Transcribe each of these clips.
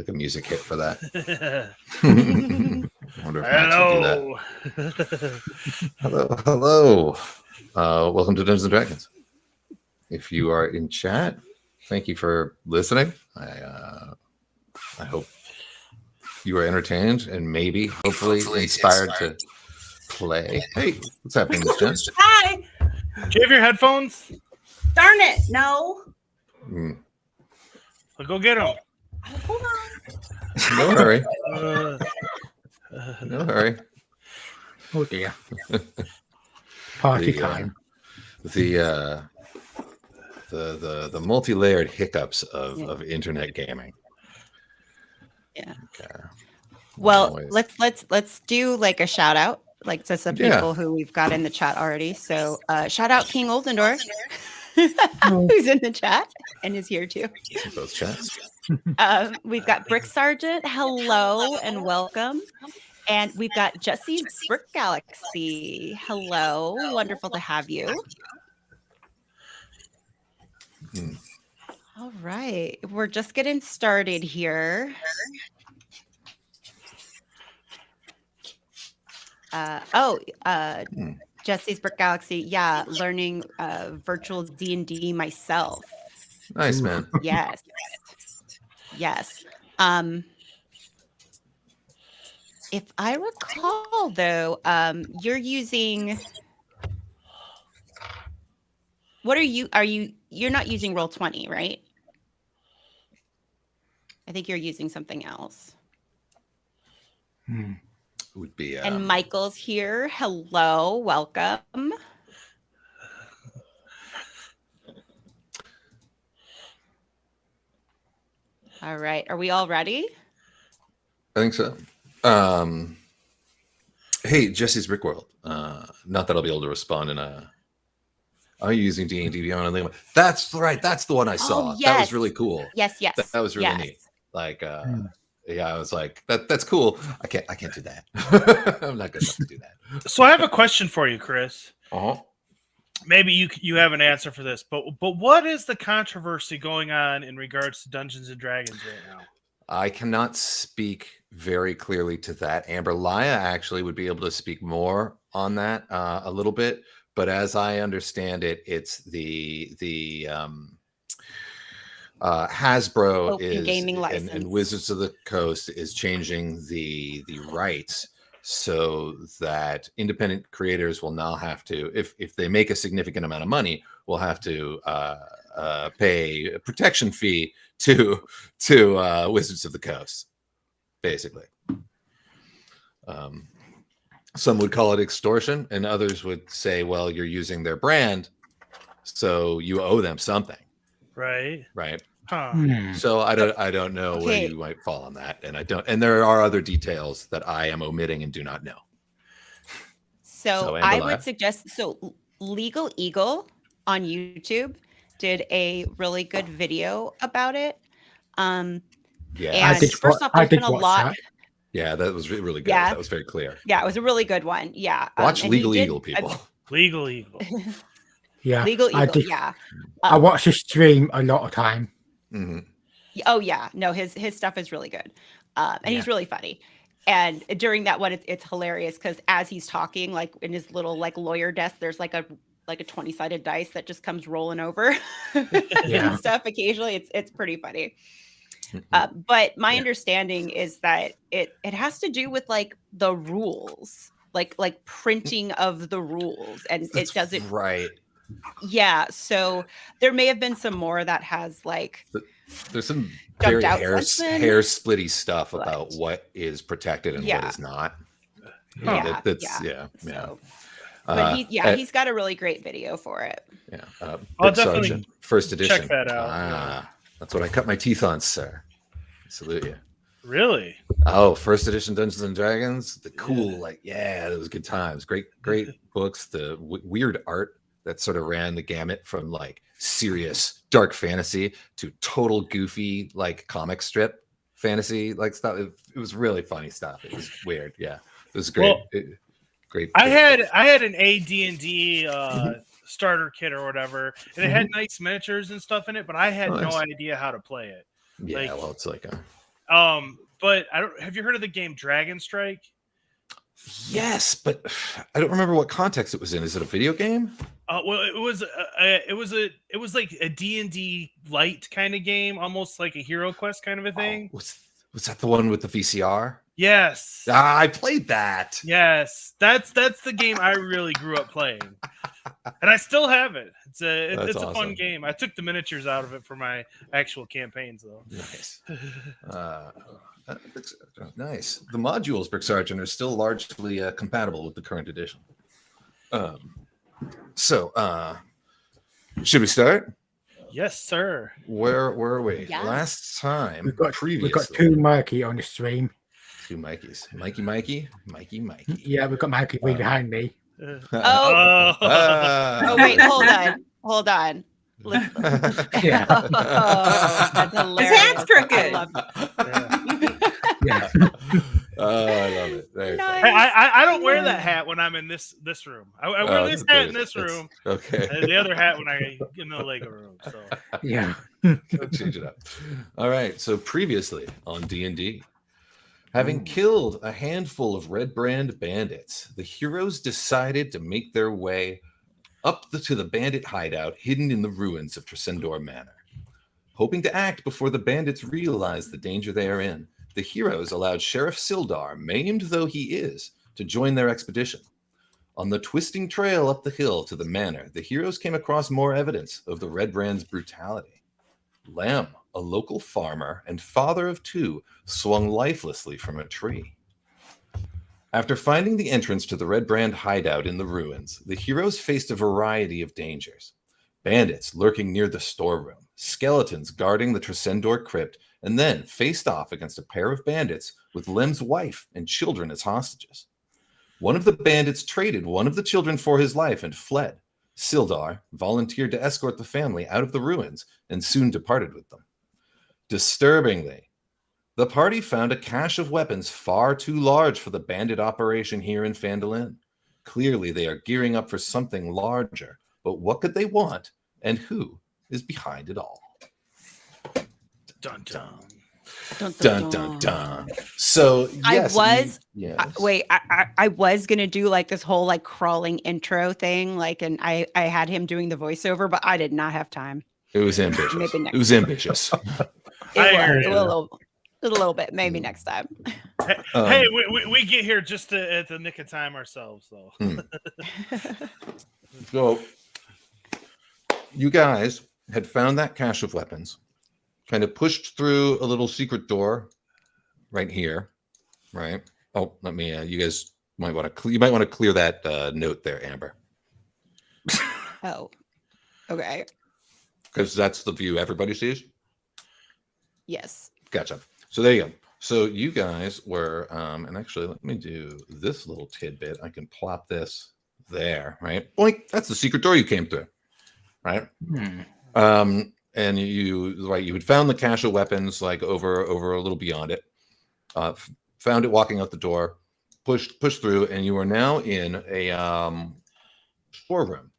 like a music hit for that. I wonder if Max would do that. Hello. Welcome to Dungeons and Dragons. If you are in chat, thank you for listening. I hope you are entertained and maybe, hopefully, inspired to play. Hey, what's happening, Miss Jen? Hi. Do you have your headphones? Darn it, no. Well, go get them. Hold on. No hurry. No hurry. Oh dear. Party time. The multi-layered hiccups of internet gaming. Yeah. Okay. Well, let's do like a shout out, like to some people who we've got in the chat already. So shout out King Oldendorf, who's in the chat and is here too. Both chats. We've got Brick Sergeant, hello and welcome. And we've got Jesse's Brick Galaxy. Hello, wonderful to have you. All right, we're just getting started here. Jesse's Brick Galaxy. Yeah, learning virtual D&D myself. Nice, man. Yes. If I recall, though, you're using. What are you? You're not using Roll20, right? I think you're using something else. Would be. And Michael's here. Hello, welcome. All right, are we all ready? I think so. Hey, Jesse's Brick World. Not that I'll be able to respond in a. Are you using D&D Beyond Unlimited? That's right. That's the one I saw. Oh, yes. That was really cool. Yes. That was really neat. Like, yeah, I was like, that's cool. I can't do that. I'm not good enough to do that. So I have a question for you, Chris. Uh-huh. Maybe you have an answer for this, but what is the controversy going on in regards to Dungeons and Dragons right now? I cannot speak very clearly to that. Amber Laya actually would be able to speak more on that a little bit. But as I understand it, it's the Hasbro Open is gaming license. And Wizards of the Coast is changing the rights so that independent creators will now have to, if they make a significant amount of money, will have to pay a protection fee to Wizards of the Coast, basically. Some would call it extortion, and others would say, well, you're using their brand, so you owe them something. Right. Huh. So I don't know where you might fall on that, and there are other details that I am omitting and do not know. So I would suggest, Legal Eagle on YouTube did a really good video about it. And first off, there's been a lot. That. Yeah, that was really good. Yeah. That was very clear. Yeah, it was a really good one. Yeah. Watch Legal Eagle, people. Legal Eagle. Yeah. Legal Eagle, yeah. I watch his stream a lot of time. Mm-hmm. Oh, yeah. No, his stuff is really good. And he's really funny. And during that one, it's hilarious because as he's talking, like in his little like lawyer desk, there's like a 20-sided dice that just comes rolling over and stuff occasionally. It's pretty funny. But my understanding is that it has to do with like the rules, like printing of the rules, and it doesn't. Right. Yeah. So there may have been some more that has like. There's some very hair splitty stuff about what is protected and what is not. But he's got a really great video for it. Yeah. I'll definitely Sergeant, first edition. Check that out. That's what I cut my teeth on, sir. Salute you. Really? Oh, first edition Dungeons and Dragons. The cool, it was good times. Great books. The weird art that sort of ran the gamut from like serious dark fantasy to total goofy like comic strip fantasy like stuff. It was really funny stuff. It was weird. Yeah, it was great. Great. I had an AD&D starter kit or whatever, and it had nice miniatures and stuff in it, but I had no idea how to play it. Yeah, well, it's like But I don't. Have you heard of the game Dragon Strike? Yes, but I don't remember what context it was in. Is it a video game? Well, it was like a D&D light kind of game, almost like a Hero Quest kind of a thing. Was that the one with the VCR? Yes. I played that. Yes, that's the game I really grew up playing, and I still have it. It's a awesome. fun game. I took the miniatures out of it for my actual campaigns, though. Nice. Nice. The modules, Brick Sergeant, are still largely compatible with the current edition. So, should we start? Yes, sir. Where were we? Yeah. Last time, We've got previously. 2 Mikey on the stream. 2 Mikeys. Mikey. Yeah, we've got Mikey way behind me. Oh. Ah. Oh wait, hold on. Yeah. That's hilarious. His hand's crooked. I love it. Yeah. Oh, I love it. Very Nice. fun. I don't wear that hat when I'm in this room. I wear this hat in this That's- room. Okay. And the other hat when I get in the Lego room. So Yeah. Change it up. All right. So previously on D&D, having killed a handful of Red Brand bandits, the heroes decided to make their way up to the bandit hideout hidden in the ruins of Tresendor Manor. Hoping to act before the bandits realize the danger they are in, the heroes allowed Sheriff Sildar, maimed though he is, to join their expedition. On the twisting trail up the hill to the manor, the heroes came across more evidence of the Red Brand's brutality. Lamb, a local farmer and father of 2, swung lifelessly from a tree. After finding the entrance to the Red Brand hideout in the ruins, the heroes faced a variety of dangers. Bandits lurking near the storeroom, skeletons guarding the Tresendor crypt, and then faced off against a pair of bandits with Lem's wife and children as hostages. One of the bandits traded one of the children for his life and fled. Sildar volunteered to escort the family out of the ruins and soon departed with them. Disturbingly, the party found a cache of weapons far too large for the bandit operation here in Phandelver. Clearly, they are gearing up for something larger, but what could they want, and who is behind it all? dun dun. Dun, dun, dun. So, yes. I was gonna do like this whole like crawling intro thing, like, and I had him doing the voiceover, but I did not have time. It was ambitious. Maybe next It was ambitious. A little bit, maybe next time. Hey, we get here just at the nick of time ourselves, though. So, you guys had found that cache of weapons, kind of pushed through a little secret door right here, right? Oh, let me. You guys might want to clear that note there, Amber, Oh, okay. because that's the view everybody sees. Yes. Gotcha. So there you go. So you guys were, and actually, let me do this little tidbit. I can plop this there, right? Boink. That's the secret door you came through, right? And you had found the cache of weapons like over a little beyond it. Found it walking out the door, pushed through, and you are now in a storeroom,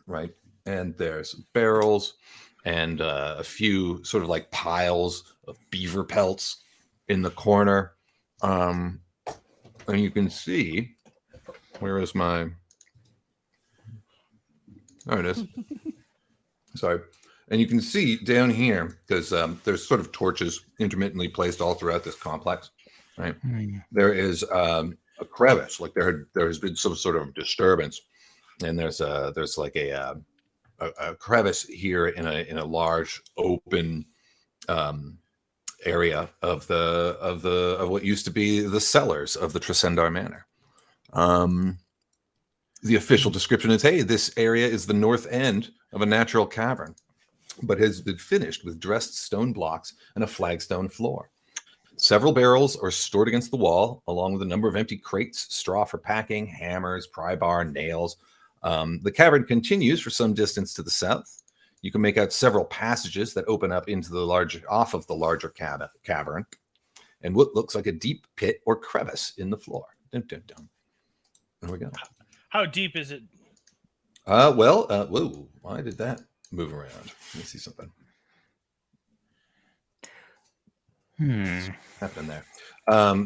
right? And there's barrels and a few sort of like piles of beaver pelts in the corner. And you can see, where is my? There it is. Sorry. And you can see down here, because there's sort of torches intermittently placed all throughout this complex, right? There is a crevice, like there has been some sort of disturbance, and there's like a crevice here in a large open area of what used to be the cellars of the Tresendar Manor. The official description is, hey, this area is the north end of a natural cavern, but has been finished with dressed stone blocks and a flagstone floor. Several barrels are stored against the wall, along with a number of empty crates, straw for packing, hammers, pry bar, nails. The cavern continues for some distance to the south. You can make out several passages that open up into the larger cavern, and what looks like a deep pit or crevice in the floor. Dun, dun, dun. There we go. How deep is it? Whoa, why did that move around? Let me see something. happened there?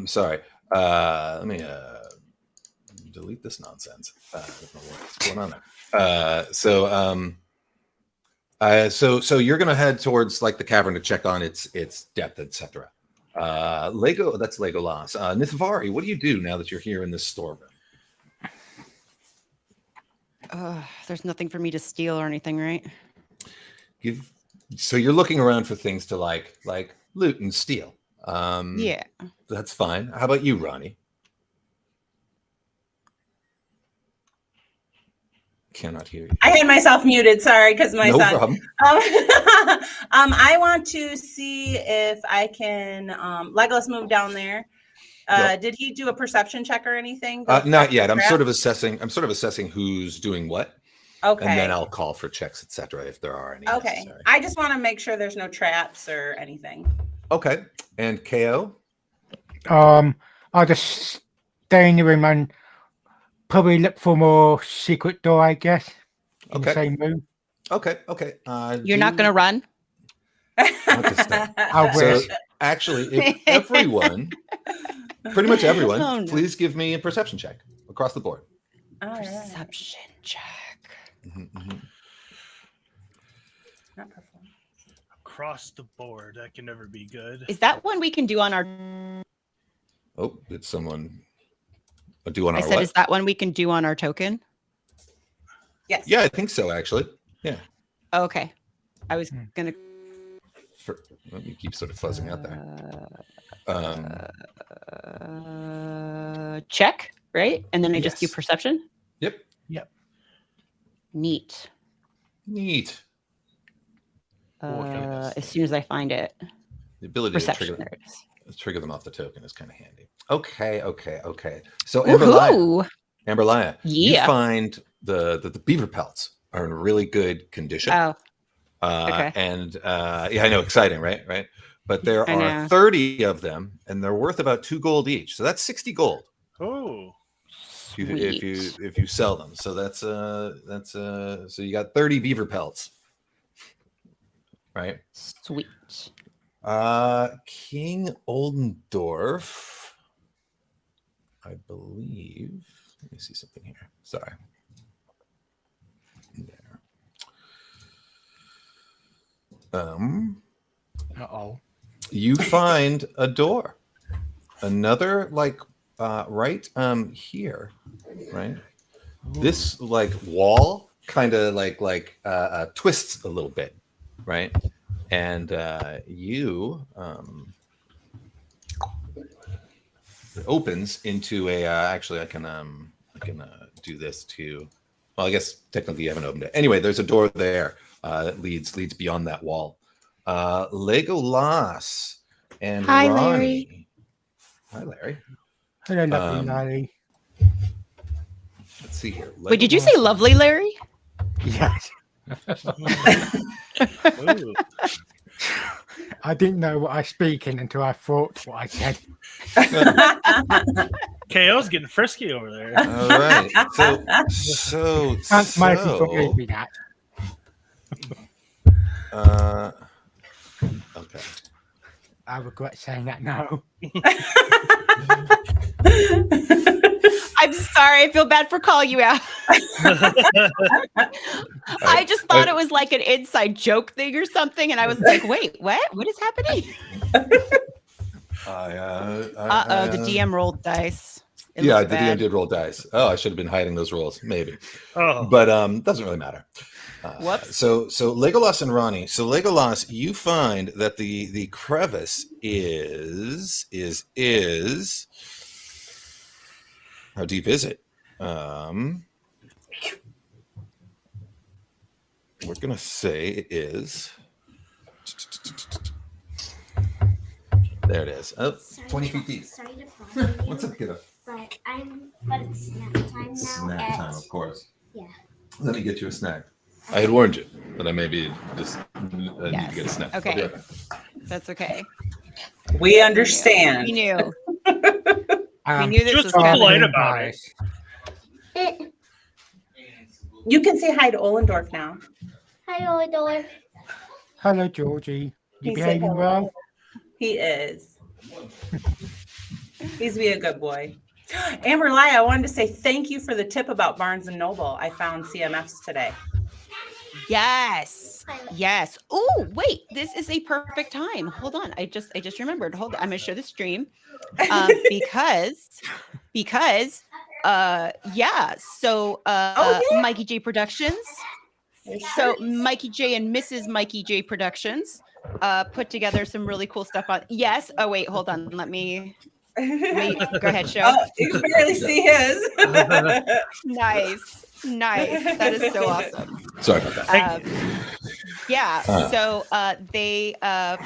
Sorry. Let me delete this nonsense. I don't know what's going on there. So you're gonna head towards like the cavern to check on its depth, etc. That's LEGOlas. Nithvari, what do you do now that you're here in this storeroom? There's nothing for me to steal or anything, right? So you're looking around for things to like loot and steal. Yeah. That's fine. How about you, Rawnie? Cannot hear you. I had myself muted, sorry, because my No son. problem. I want to see if I can Legolas move down there. Yep. Did he do a perception check or anything? Not yet. I'm sort of assessing who's doing what. Okay. And then I'll call for checks, etc. if there are any. Okay. Necessary. I just want to make sure there's no traps or anything. Okay. And KO? I'll just stay in the room and probably look for more secret door, I guess. In the same room. Okay. You're not going to run? I wish. So, actually, if everyone, pretty much everyone, Oh, no. please give me a perception check across the board. All right. Perception check. Not performance. Across the board, that can never be good. Is that one we can do on our... Oh, did someone do on I our said, what? is that one we can do on our token? Yes. Yeah, I think so, actually. Yeah. Oh, okay. I was going to... Let me keep sort of fuzzing out there. Check, right? And then I just do Yes. perception? Yep. Neat. Neat. As soon as I find it. The ability Perception, to there it is. trigger them off the token is kind of handy. Okay. So Amberlaya, Woohoo! you Yeah. find the beaver pelts are in really good condition. Oh, okay. And yeah, I know, exciting, right? But there I are know. 30 of them, and they're worth about 2 gold each. So that's 60 gold Oh, if you sell them. So that's so you got 30 beaver pelts, right? Sweet. King Oldendorf, I believe. Let me see something here. Sorry. There. You find a door, another right here, right? This wall kind of twists a little bit, right? And you it opens into a actually I can do this too. Well, I guess technically you haven't opened it. Anyway, there's a door there that leads beyond that wall. LEGOlas and Hi, Rawnie. Larry. Hi, Larry. Hello, lovely Larry. Let's see here. Wait, did you say lovely, Larry? Yes. ooh. I didn't know what I was speaking until I thought what I said. KO's getting frisky over there. All right. So Aunt Mikey forgave me that. Okay. I regret saying that now. I'm sorry. I feel bad for calling you out. I just thought it was like an inside joke thing or something. And I was like, wait, what? What is happening? The DM rolled dice. It Yeah, looks the DM bad. did roll dice. Oh, I should have been hiding those rolls, maybe. Oh, But doesn't really matter. Whoops. So LEGOlas and Rawnie. So LEGOlas, you find that the crevice is how deep is it? We're gonna say it is. There it is. Oh, 20 feet deep. Sorry to bother you. What's up, kiddo? But it's snack time now. Snack time, of course. Yeah. Let me get you a snack. I had warned you that I maybe just need to Yes. get a snack. I'll be Okay. right back. That's okay. We understand. We knew. We Um, knew this Just was be coming. polite about it. You can say hi to Oldendorf now. Hi, Oldendorf. Hello, Georgie. You He said behaving hello. well? He is. He's be a good boy. Amber Lai, I wanted to say thank you for the tip about Barnes and Noble. I found CMFs today. Yes. Yes. Oh, wait. This is a perfect time. Hold on. I just remembered. Hold on. I'm gonna show the stream. Because yeah. So Mikey J Productions. So Mikey J and Mrs. Mikey J Productions put together some really cool stuff on. Yes. Oh wait, hold on. Let me wait. Go ahead, show. Oh, you can barely see his. Nice. That is so awesome. Sorry about that. Yeah. So they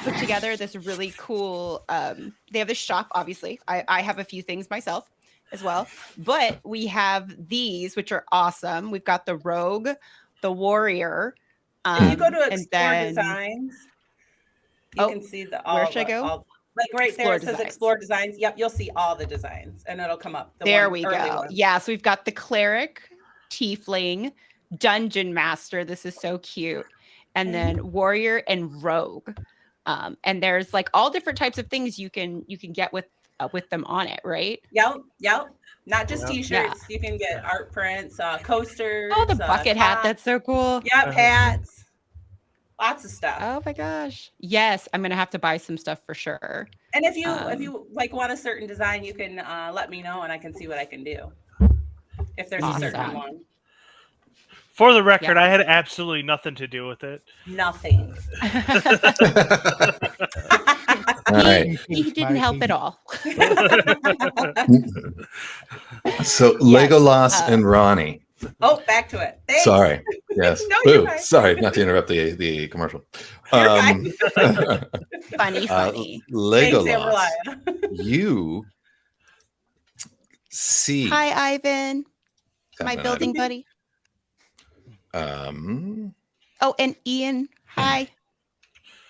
put together this really cool. They have this shop. Obviously, I have a few things myself as well, but we have these, which are awesome. We've got the Rogue, the Warrior. If you go to and Explore then- Designs, you can see the all. Where should I go? Like right there, it says Designs. Explore Designs. Yep, you'll see all the designs, and it'll come up. There we early go. one. Yeah, so we've got the Cleric, Tiefling, Dungeon Master. This is so cute. And then Warrior and Rogue. And there's like all different types of things you can get with them on it, right? Yep. Not just T-shirts. Yeah. You can get art prints, coasters. Oh, the bucket hat. tops. That's so cool. Yep, hats. Lots of stuff. Oh my gosh. Yes, I'm gonna have to buy some stuff for sure. And if you like want a certain design, you can let me know and I can see what I can do. If there's a certain Awesome. one. For the record, I had absolutely nothing to do with it. Nothing. All right. He didn't help at all. So LEGOlas and Rawnie. Oh, back to it. Thanks. Sorry. Yes. No, you're Boo. fine. Sorry, not to interrupt the commercial. You're Funny. Thanks, LEGOlas. Amberlaya. You see. Hi, Ivan. My Ivan. building buddy. Oh, and Ian. Hi.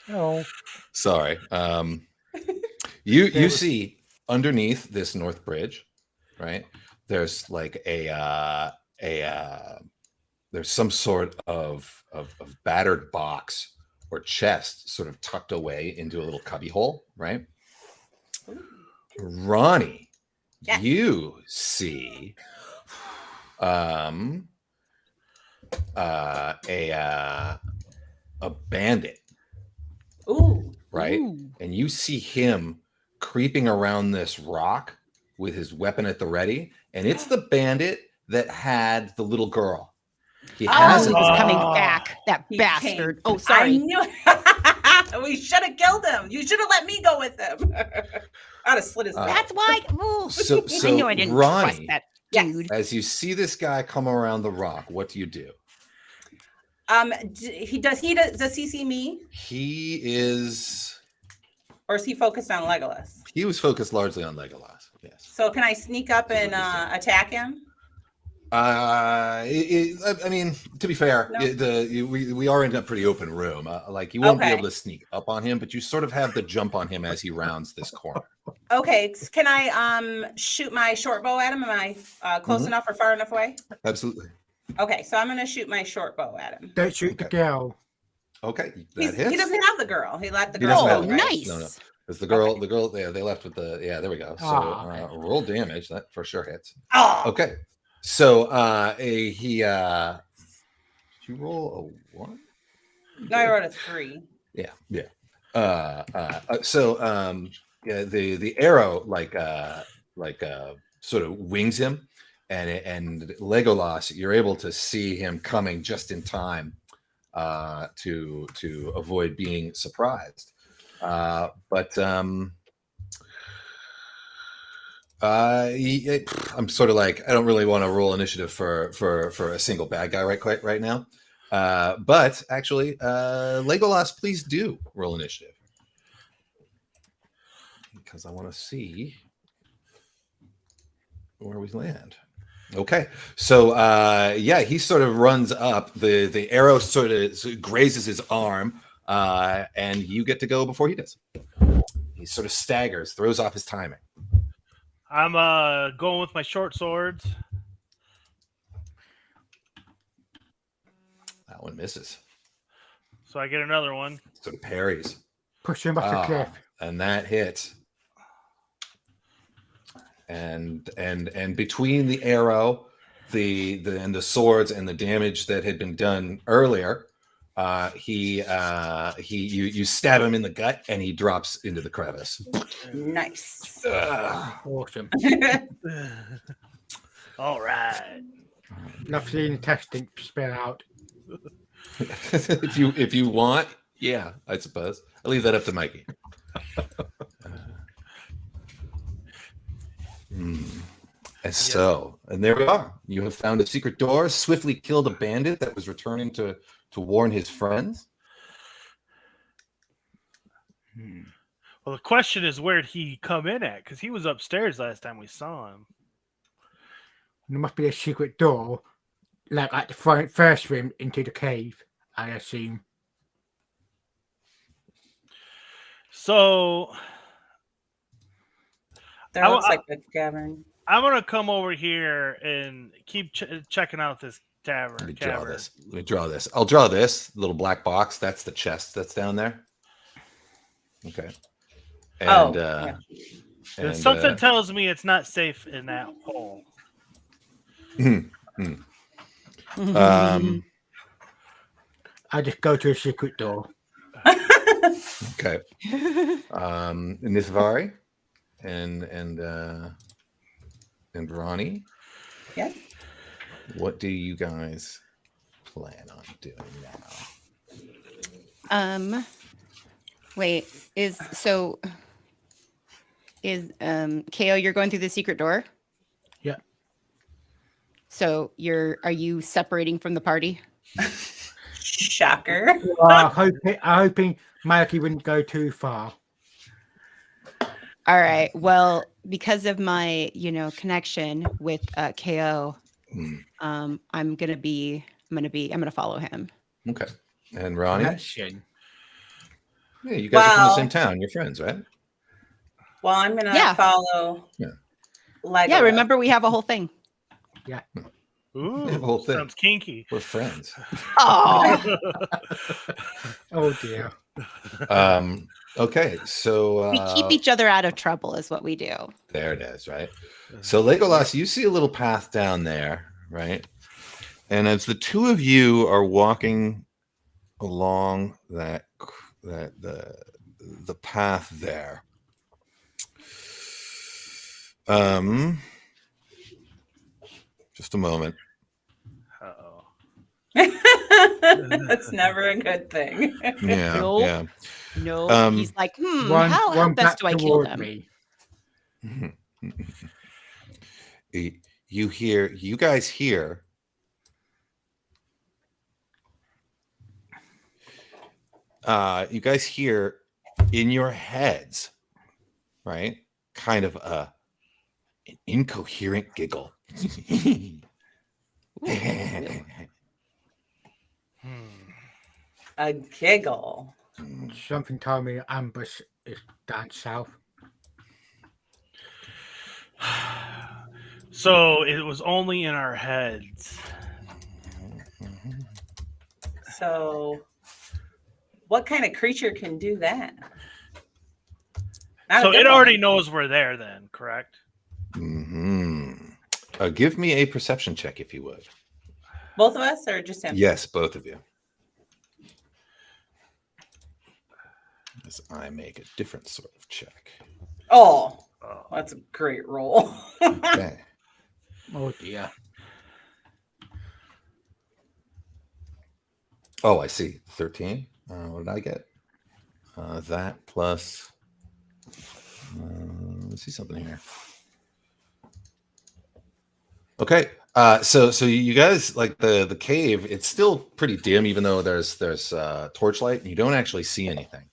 Oh, Sorry. You see underneath this north bridge, right? There's like there's some sort of battered box or chest sort of tucked away into a little cubby hole, right? Rawnie, Yes. you see a bandit, Ooh. right? Ooh. And you see him creeping around this rock with his weapon at the ready, and it's the bandit that had the little girl. He Oh, has he it. was coming back. That He bastard. came. Oh, I sorry. knew we should have killed him. You should have let me go with him. I'd have slit his throat. That's why. Ooh. So I knew I didn't trust Rawnie, that Yes. dude. as you see this guy come around the rock, what do you do? Does he see me, He is. or is he focused on Legolas? He was focused largely on Legolas. Yes. So can I sneak up and attack him? I mean, to be fair, No. we are in a pretty open room. Like you won't be Okay. able to sneak up on him, but you sort of have the jump on him as he rounds this corner. Okay, can I shoot my short bow at him? Am I close Mhm. enough or far enough away? Absolutely. Okay, so I'm gonna shoot my short bow at him. don't shoot the Okay. girl. Okay, that He hits. doesn't have the girl. He let the He girl doesn't go. have Oh, the right? girl. nice. No. Because the girl, Okay. they left with the, there we go. So Ah. roll damage. That for sure hits. Oh, Okay. So he did you roll a 1? no, I wrote a 3. Yeah. So the arrow sort of wings him, and LEGOlas, you're able to see him coming just in time to avoid being surprised. I'm sort of like, I don't really want to roll initiative for a single bad guy right now. But actually, LEGOlas, please do roll initiative, because I want to see where we land. Okay, so he sort of runs up. The arrow sort of grazes his arm, and you get to go before he does. He sort of staggers, throws off his timing. I'm going with my short swords. That one misses. So I get another one. Sort of parries. Push him off the cliff. and that hits. And between the arrow, the swords and the damage that had been done earlier, you stab him in the gut and he drops into the crevice. Nice. Awesome. All right. Love seeing the testing spell out. if you want, yeah, I suppose. I'll leave that up to Mikey. And so, and there we are. You have found a secret door, swiftly killed a bandit that was returning to warn his friends. Well, the question is, where'd he come in at? Because he was upstairs last time we saw him. There must be a secret door, like at the first room into the cave, I assume. So There looks like a cavern. I'm gonna come over here and keep checking out this tavern. Let me draw this. I'll draw this little black box. That's the chest that's down there. Okay. And, yeah. And something tells me it's not safe in that hole. I just go to a secret door. Okay. Nithvari and Rawnie. Yeah. What do you guys plan on doing now? Wait, KO, you're going through the secret door? Yeah. So are you separating from the party? Shocker. Hoping Mikey wouldn't go too far. All right. Well, because of my, connection with KO, I'm gonna follow him. Okay. And Rawnie? Connection. Yeah, you guys are from the same town. You're friends, right? Well, I'm gonna follow. Yeah. Legolas. Yeah. Remember, we have a whole thing. Yeah. Ooh, The whole thing. sounds kinky. We're friends. Oh, Oh dear. Okay, so we keep each other out of trouble, is what we do. there it is, right? So LEGOlas, you see a little path down there, right? And as the two of you are walking along the path there, just a moment. Uh-oh. That's never a good thing. Yeah, Nope. yeah. No, he's like, how best do I kill them? You guys hear in your heads, right? Kind of an incoherent giggle. A giggle. Something told me ambush is down south. So it was only in our heads. So, what kind of creature can do that? Not a So good it already one. knows we're there then, correct? Give me a perception check, if you would. Both of us, or just him? Yes, both of you. As I make a different sort of check. Oh, that's a great roll. Okay. Oh dear. Oh, I see. 13. What did I get? That plus. Let's see something here. Okay. So you guys, like the cave, it's still pretty dim, even though there's torchlight, and you don't actually see anything.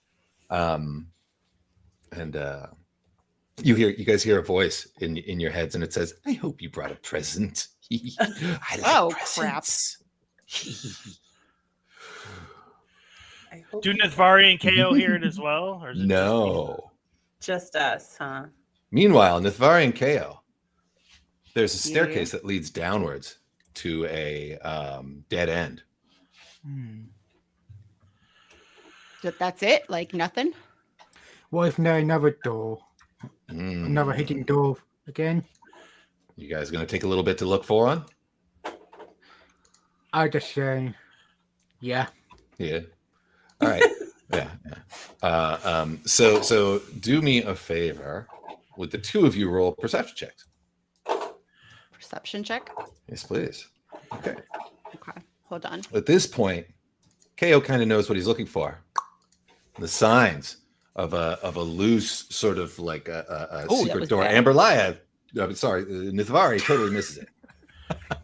You guys hear a voice in your heads, and it says, "I hope you brought a present." I like presents. Do Nithvari and KO hear it as well? Or is it No. Just us, huh? Meanwhile, Nithvari and KO, there's a staircase that leads downwards to a dead end. That's it? Like nothing? What if there's another door? Mm. Another hidden door again? You guys going to take a little bit to look for one? I just say, yeah. Yeah. All right. Yeah. So do me a favor. Would the two of you roll perception checks? Perception check. Yes, please. Okay. Okay, hold on. At this point, KO kind of knows what he's looking for. The signs of a loose sort of like a Oh, that secret was door. bad. Amber Laya, sorry, Nithvari totally misses it.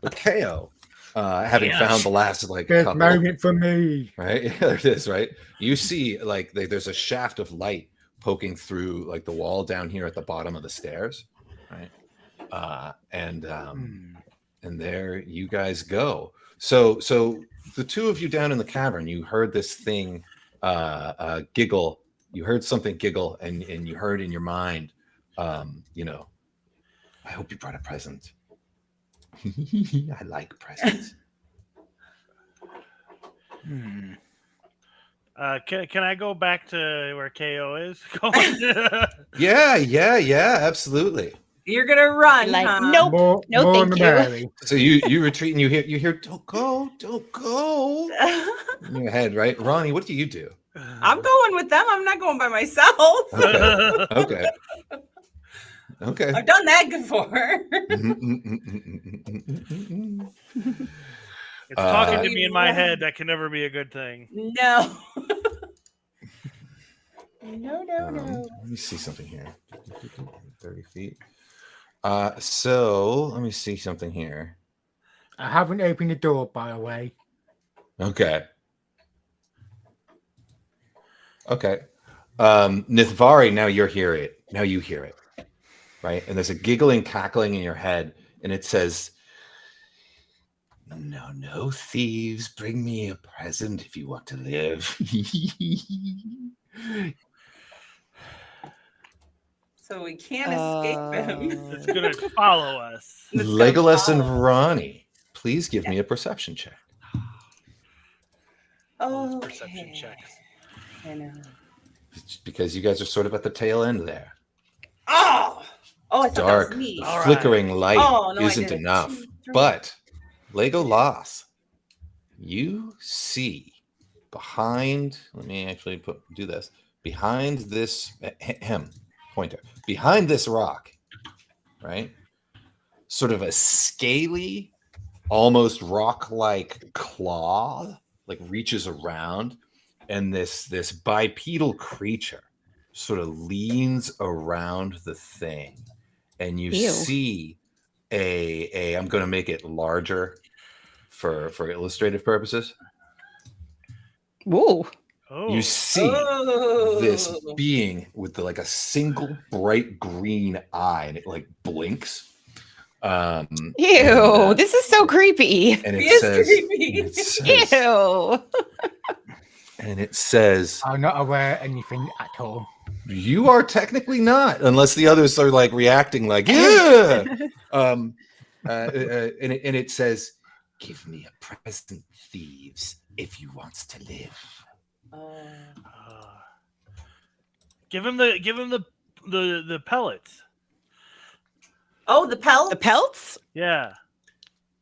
But KO, having Yeah. found the last like Good couple, moment for me. right? Yeah, there it is, right? You see like there's a shaft of light poking through like the wall down here at the bottom of the stairs, right? And there you guys go. So the two of you down in the cavern, you heard this thing giggle. You heard something giggle, and you heard in your mind, you know, I hope you brought a present. I like presents. Can I go back to where KO is going? Yeah, absolutely. You're gonna run, Like, huh? nope. More, No, more thank the you. merry. So you retreat, and you hear don't go in your head, right? Rawnie, what do you do? I'm going with them. I'm not going by myself. Okay. I've done that before. It's talking to me in my head. That can never be a good thing. No. No. Let me see something here. 30 feet. So let me see something here. I haven't opened the door, by the way. Okay. Nithvari, now you hear it. Right? And there's a giggling, cackling in your head, and it says, No, thieves, bring me a present if you want to live. So we can't escape him. It's gonna follow us. Legolas and Rawnie, please give me a perception check. Oh, Perception checks. I know. It's because you guys are sort of at the tail end there. Oh, I thought Dark, that was me. All right. flickering light Oh, no, I isn't did it. enough. 2, 3. But LEGOlas, you see behind. Let me actually do this behind this pointer behind this rock, right? Sort of a scaly, almost rock-like claw, like reaches around, and this bipedal creature sort of leans around the thing, and you Ew. see a I'm going to make it larger for illustrative purposes. Whoa. Oh, You see this being with like a single bright green eye, and it like blinks. Ew, this is so creepy. And He it is says, creepy. Ew. and it says, I'm not aware of anything at all. you are technically not, unless the others are like reacting like, yeah. And it says, give me a present, thieves, if you wants to live. give him the pellets. Oh, the pelts? The pelts? Yeah.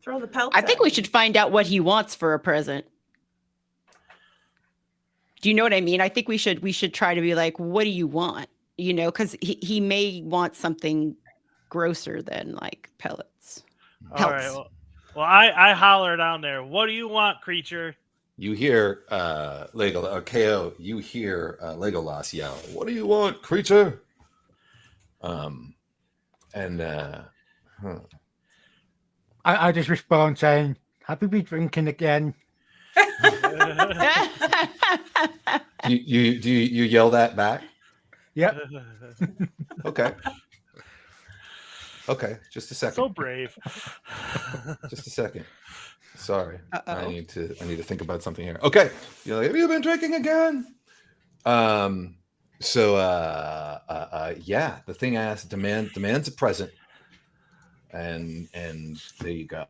Throw the pelts I think at we him. should find out what he wants for a present. Do you know what I mean? I think we should try to be like, what do you want? You know, because he may want something grosser than like pellets. All right. Well, I holler down there. What do you want, creature? You hear KO, you hear Legolas yell, what do you want, creature? I just respond saying, happy be drinking again. You yell that back? Yep. Okay, just a second. So brave. Just a second. Sorry. Uh-oh. I need to think about something here. Okay. You're like, have you been drinking again? Yeah, the thing demands a present. And there you go.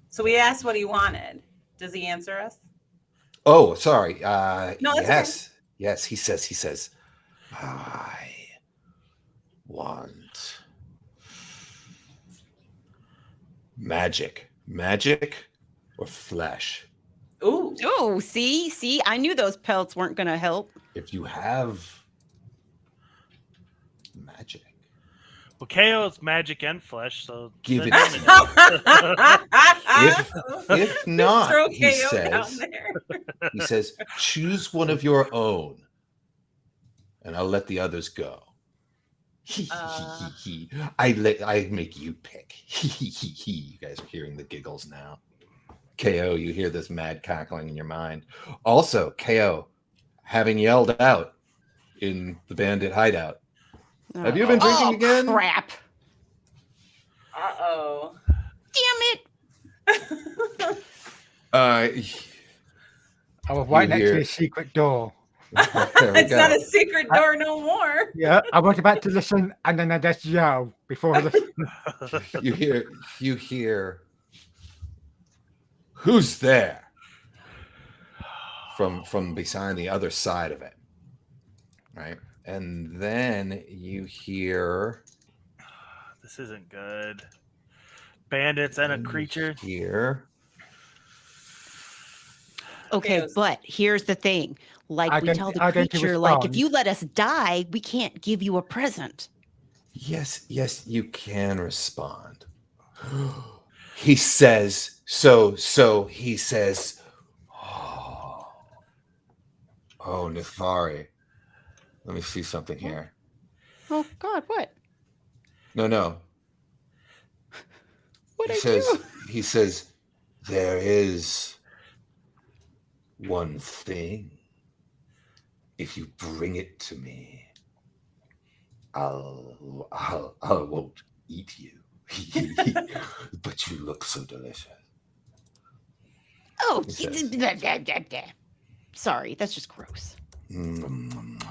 So we asked what he wanted. Does he answer us? Oh, sorry. No, that's yes. Yes, he says, I want magic or flesh. Ooh. Oh, see, I knew those pelts weren't gonna help. If you have magic, Well, KO's magic and flesh, so give it send to him me. If not, Throw he KO down says, there. he says, choose one of your own, and I'll let the others go. I make you pick. You guys are hearing the giggles now. KO, you hear this mad cackling in your mind. Also, KO, having yelled out in the bandit hideout. Have you been drinking again? Crap. Uh-oh. Damn it. I was right You next hear- to the secret door. There we It's go. not a secret door no more. Yeah, I was about to listen, and then I just yelled before I listened. You hear who's there from beside the other side of it, right? And then you hear This isn't good. Bandits and a creature. here. Okay, Chaos. but here's the thing. Like we tell the I don't creature, like if respond. you let us die, we can't give you a present. Yes, you can respond. He says, so he says, oh, Nithvari. Let me see something here. Oh God, what? No. What He says, there is one thing. If you bring it to me, I won't eat you. But you look so delicious. Oh, He says. sorry, that's just gross. Mm.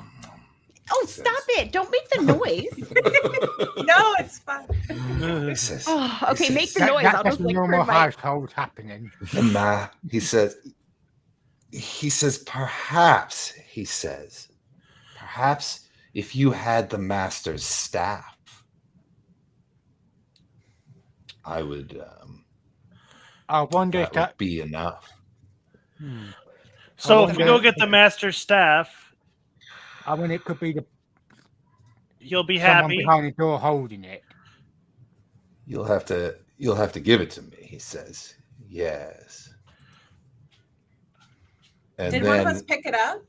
Oh, stop it! Don't make the noise. No, it's fine. He says, Oh, okay, He make says- the noise. I'll That's just like normal print my. household happening. he says, perhaps if you had the master's staff, I would, I wonder if that would that. be enough. So I if we go wonder- get the master's staff, I mean, it could be the you'll be someone happy. behind the door holding it. You'll have to give it to me, he says. Yes. And Did then, one of us pick it up?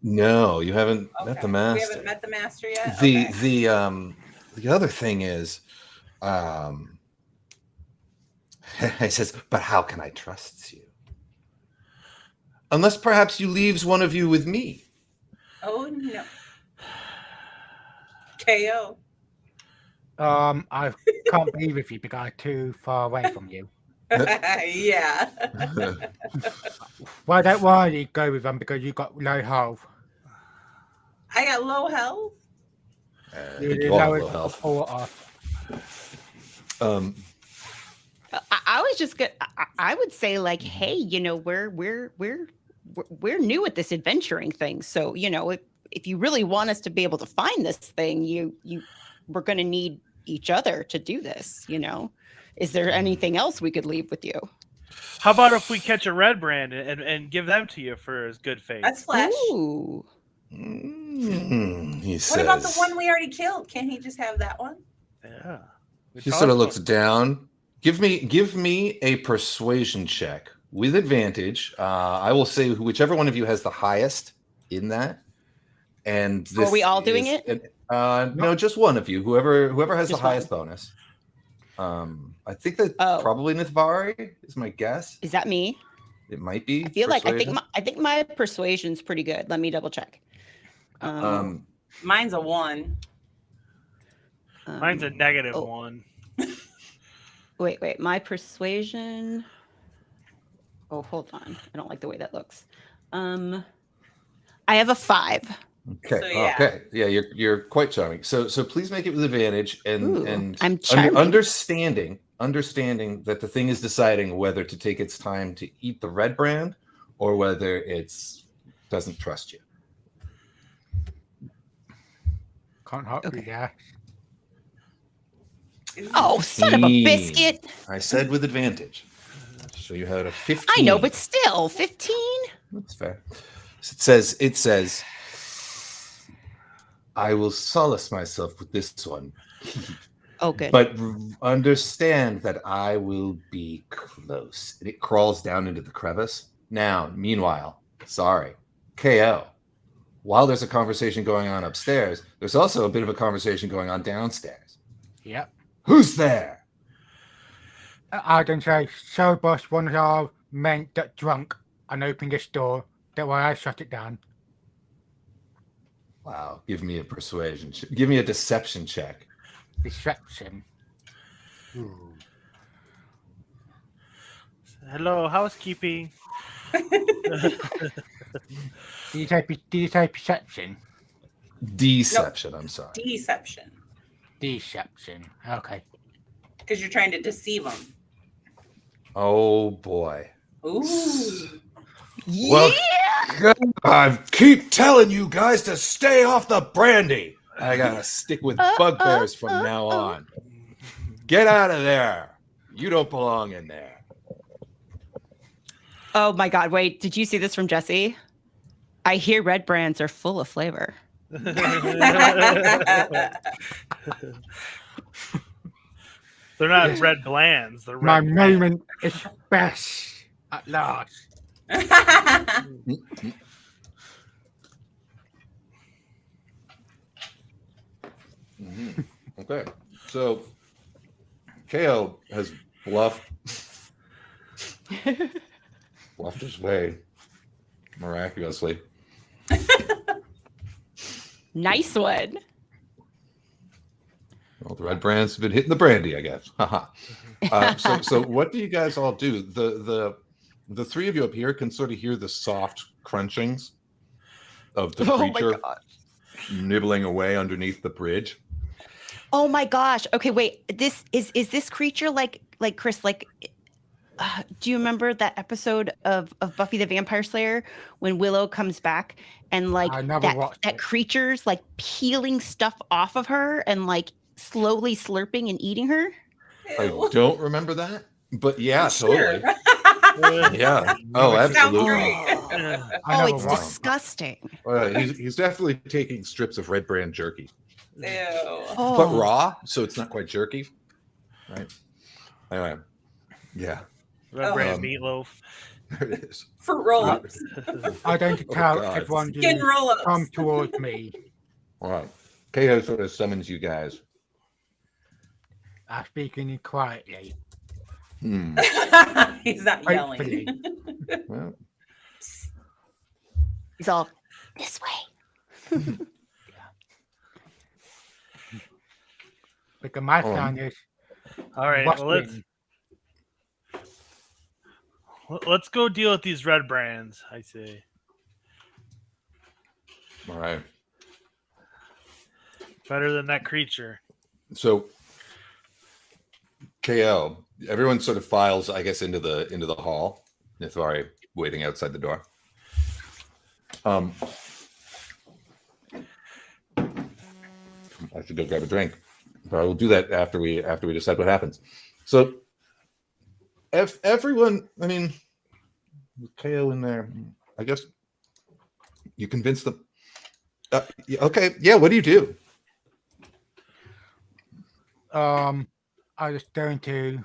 no, you haven't met the We master. haven't met the master yet. The Okay. the other thing is, he says, but how can I trust you? Unless perhaps you leaves one of you with me. Oh no. KO. I can't be with you because I'm too far away from you. Yeah. Why don't worry, go with them because you got low health. I got low health. I You're think the you all have lowest low health. order. I was just gonna. I would say like, hey, we're new at this adventuring thing, so if you really want us to be able to find this thing, we're going to need each other to do this. Is there anything else we could leave with you? How about if we catch a red brand and give them to you for as good faith? That's flesh. Ooh. He says. What about the one we already killed? Can't he just have that one? Yeah. We He talked sort of about- looks down. Give me a persuasion check with advantage. I will say whichever one of you has the highest in that. And this Are we all doing is- it? No, just one of you. Whoever has Just the highest bonus. I think that Oh. probably Nithvari is my guess. Is that me? It might be. I feel like persuasion. I think my persuasion's pretty good. Let me double check. Mine's a 1. Mine's a negative oh. 1. Wait. My persuasion. Oh, hold on. I don't like the way that looks. I have a 5. Okay. So, yeah. Okay. Yeah, you're quite charming. So please make it with advantage Ooh, and I'm charming. understanding that the thing is deciding whether to take its time to eat the red brand or whether it's doesn't trust you. can't help Okay. you there. Oh, son of a biscuit! I said with advantage. So you had a 15. I know, but still, 15. That's fair. It says, I will solace myself with this one. Oh, good. But understand that I will be close. And it crawls down into the crevice. Now, meanwhile, sorry, KO. While there's a conversation going on upstairs, there's also a bit of a conversation going on downstairs. Yep. Who's there? I don't say, so boss, one of our men got drunk and opened this door. That's why I shut it down. Wow, give me a persuasion. Give me a deception check. Deception. Ooh. Hello, housekeeping. Did you say perception? Deception, I'm sorry. Deception. Deception. Okay. Because you're trying to deceive them. Oh, boy. Ooh. Well, I keep telling you guys to stay off the brandy. I gotta stick with bugbears from now on. Get out of there. You don't belong in there. Oh my God! Wait, did you see this from Jesse? I hear red brands are full of flavor. They're not red blands. They're My red. moment is best at last. Okay, so KO has bluffed his way miraculously. Nice one. Well, the red brands have been hitting the brandy, I guess. Haha. So what do you guys all do? The three of you up here can sort of hear the soft crunchings of the Oh my creature gosh. nibbling away underneath the bridge. Oh my gosh. Okay, wait. This is this creature like Chris, like do you remember that episode of Buffy the Vampire Slayer when Willow comes back and like I never watched that it. creature's like peeling stuff off of her and like slowly slurping and eating her? I don't remember that, but yeah, Sure. totally. Yeah. Oh, Sounds absolutely. great. I Oh, never it's watched it. disgusting. He's definitely taking strips of red brand jerky, Ew. Oh. but raw, so it's not quite jerky, right? Anyway, yeah, Red Oh. brand meatloaf. there it is. Fruit roll-ups. I don't Oh, tell God. everyone Skin to roll-ups. come towards me. All right, KO sort of summons you guys. I'm speaking quietly. He's not yelling. Hopefully. Well, He's all this way. Because my Oh. plan is All right, what's well, win. let's go deal with these red brands. I say all right. better than that creature. So KO, everyone sort of files, I guess, into the hall. Nithvari waiting outside the door. I should go grab a drink, but I will do that after we decide what happens. So, if everyone, I mean, with KO in there, I guess you convince them. Okay, yeah. What do you do? I was going to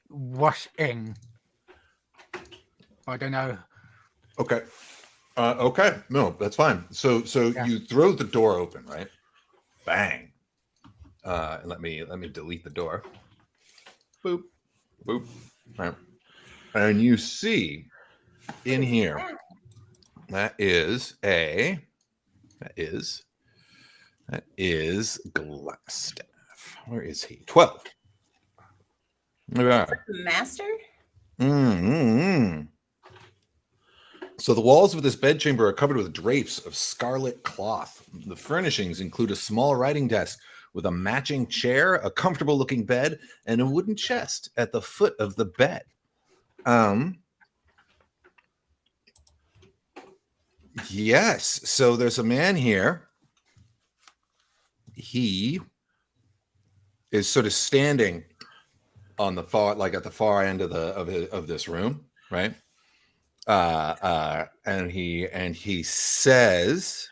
wash in. I don't know. Okay. Okay. No, that's fine. So Yeah. you throw the door open, right? Bang. And let me delete the door. Boop. Boop. Right. And you see in here that is Glassstaff. Where is he? 12. Yeah. Master? So the walls of this bedchamber are covered with drapes of scarlet cloth. The furnishings include a small writing desk with a matching chair, a comfortable-looking bed, and a wooden chest at the foot of the bed. Yes. So there's a man here he is sort of standing on the far, like at the far end of this room, right? And he says,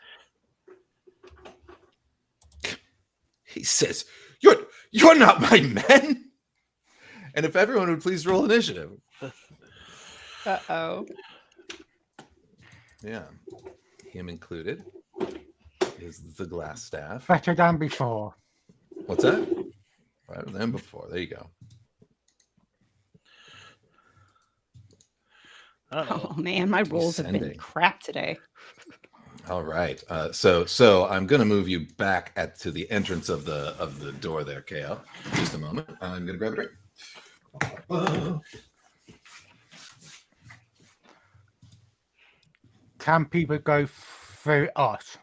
"You're not my men." And if everyone would please roll initiative. Uh-oh. Yeah, him included is the glass staff. Better than before. What's that? Better than before. There you go. Oh man, my rolls have been Descending. crap today. All right. So I'm going to move you back to the entrance of the door there, KO. Just a moment. I'm going to grab a drink. Can people go through us?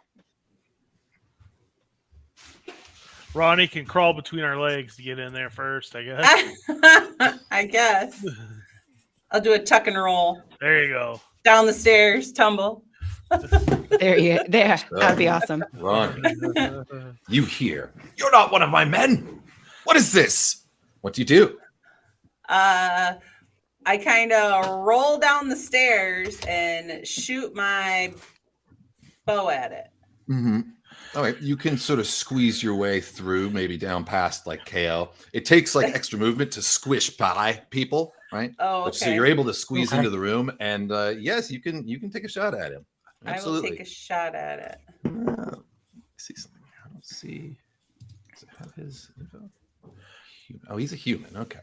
Rawnie can crawl between our legs to get in there first, I guess. I guess. I'll do a tuck and roll. There you go. Down the stairs, tumble. There. That'd be awesome. Ron, you here? You're not one of my men. What is this? What do you do? I kind of roll down the stairs and shoot my bow at it. Mm-hmm. All right, you can sort of squeeze your way through, maybe down past like KO. It takes like extra movement to squish by people, right? Oh, okay. So you're able to squeeze Okay. into the room, and yes, you can take a shot at him. Absolutely. I will take a shot at it. See something. I don't see. Does it have his info? Oh, he's a human. Okay.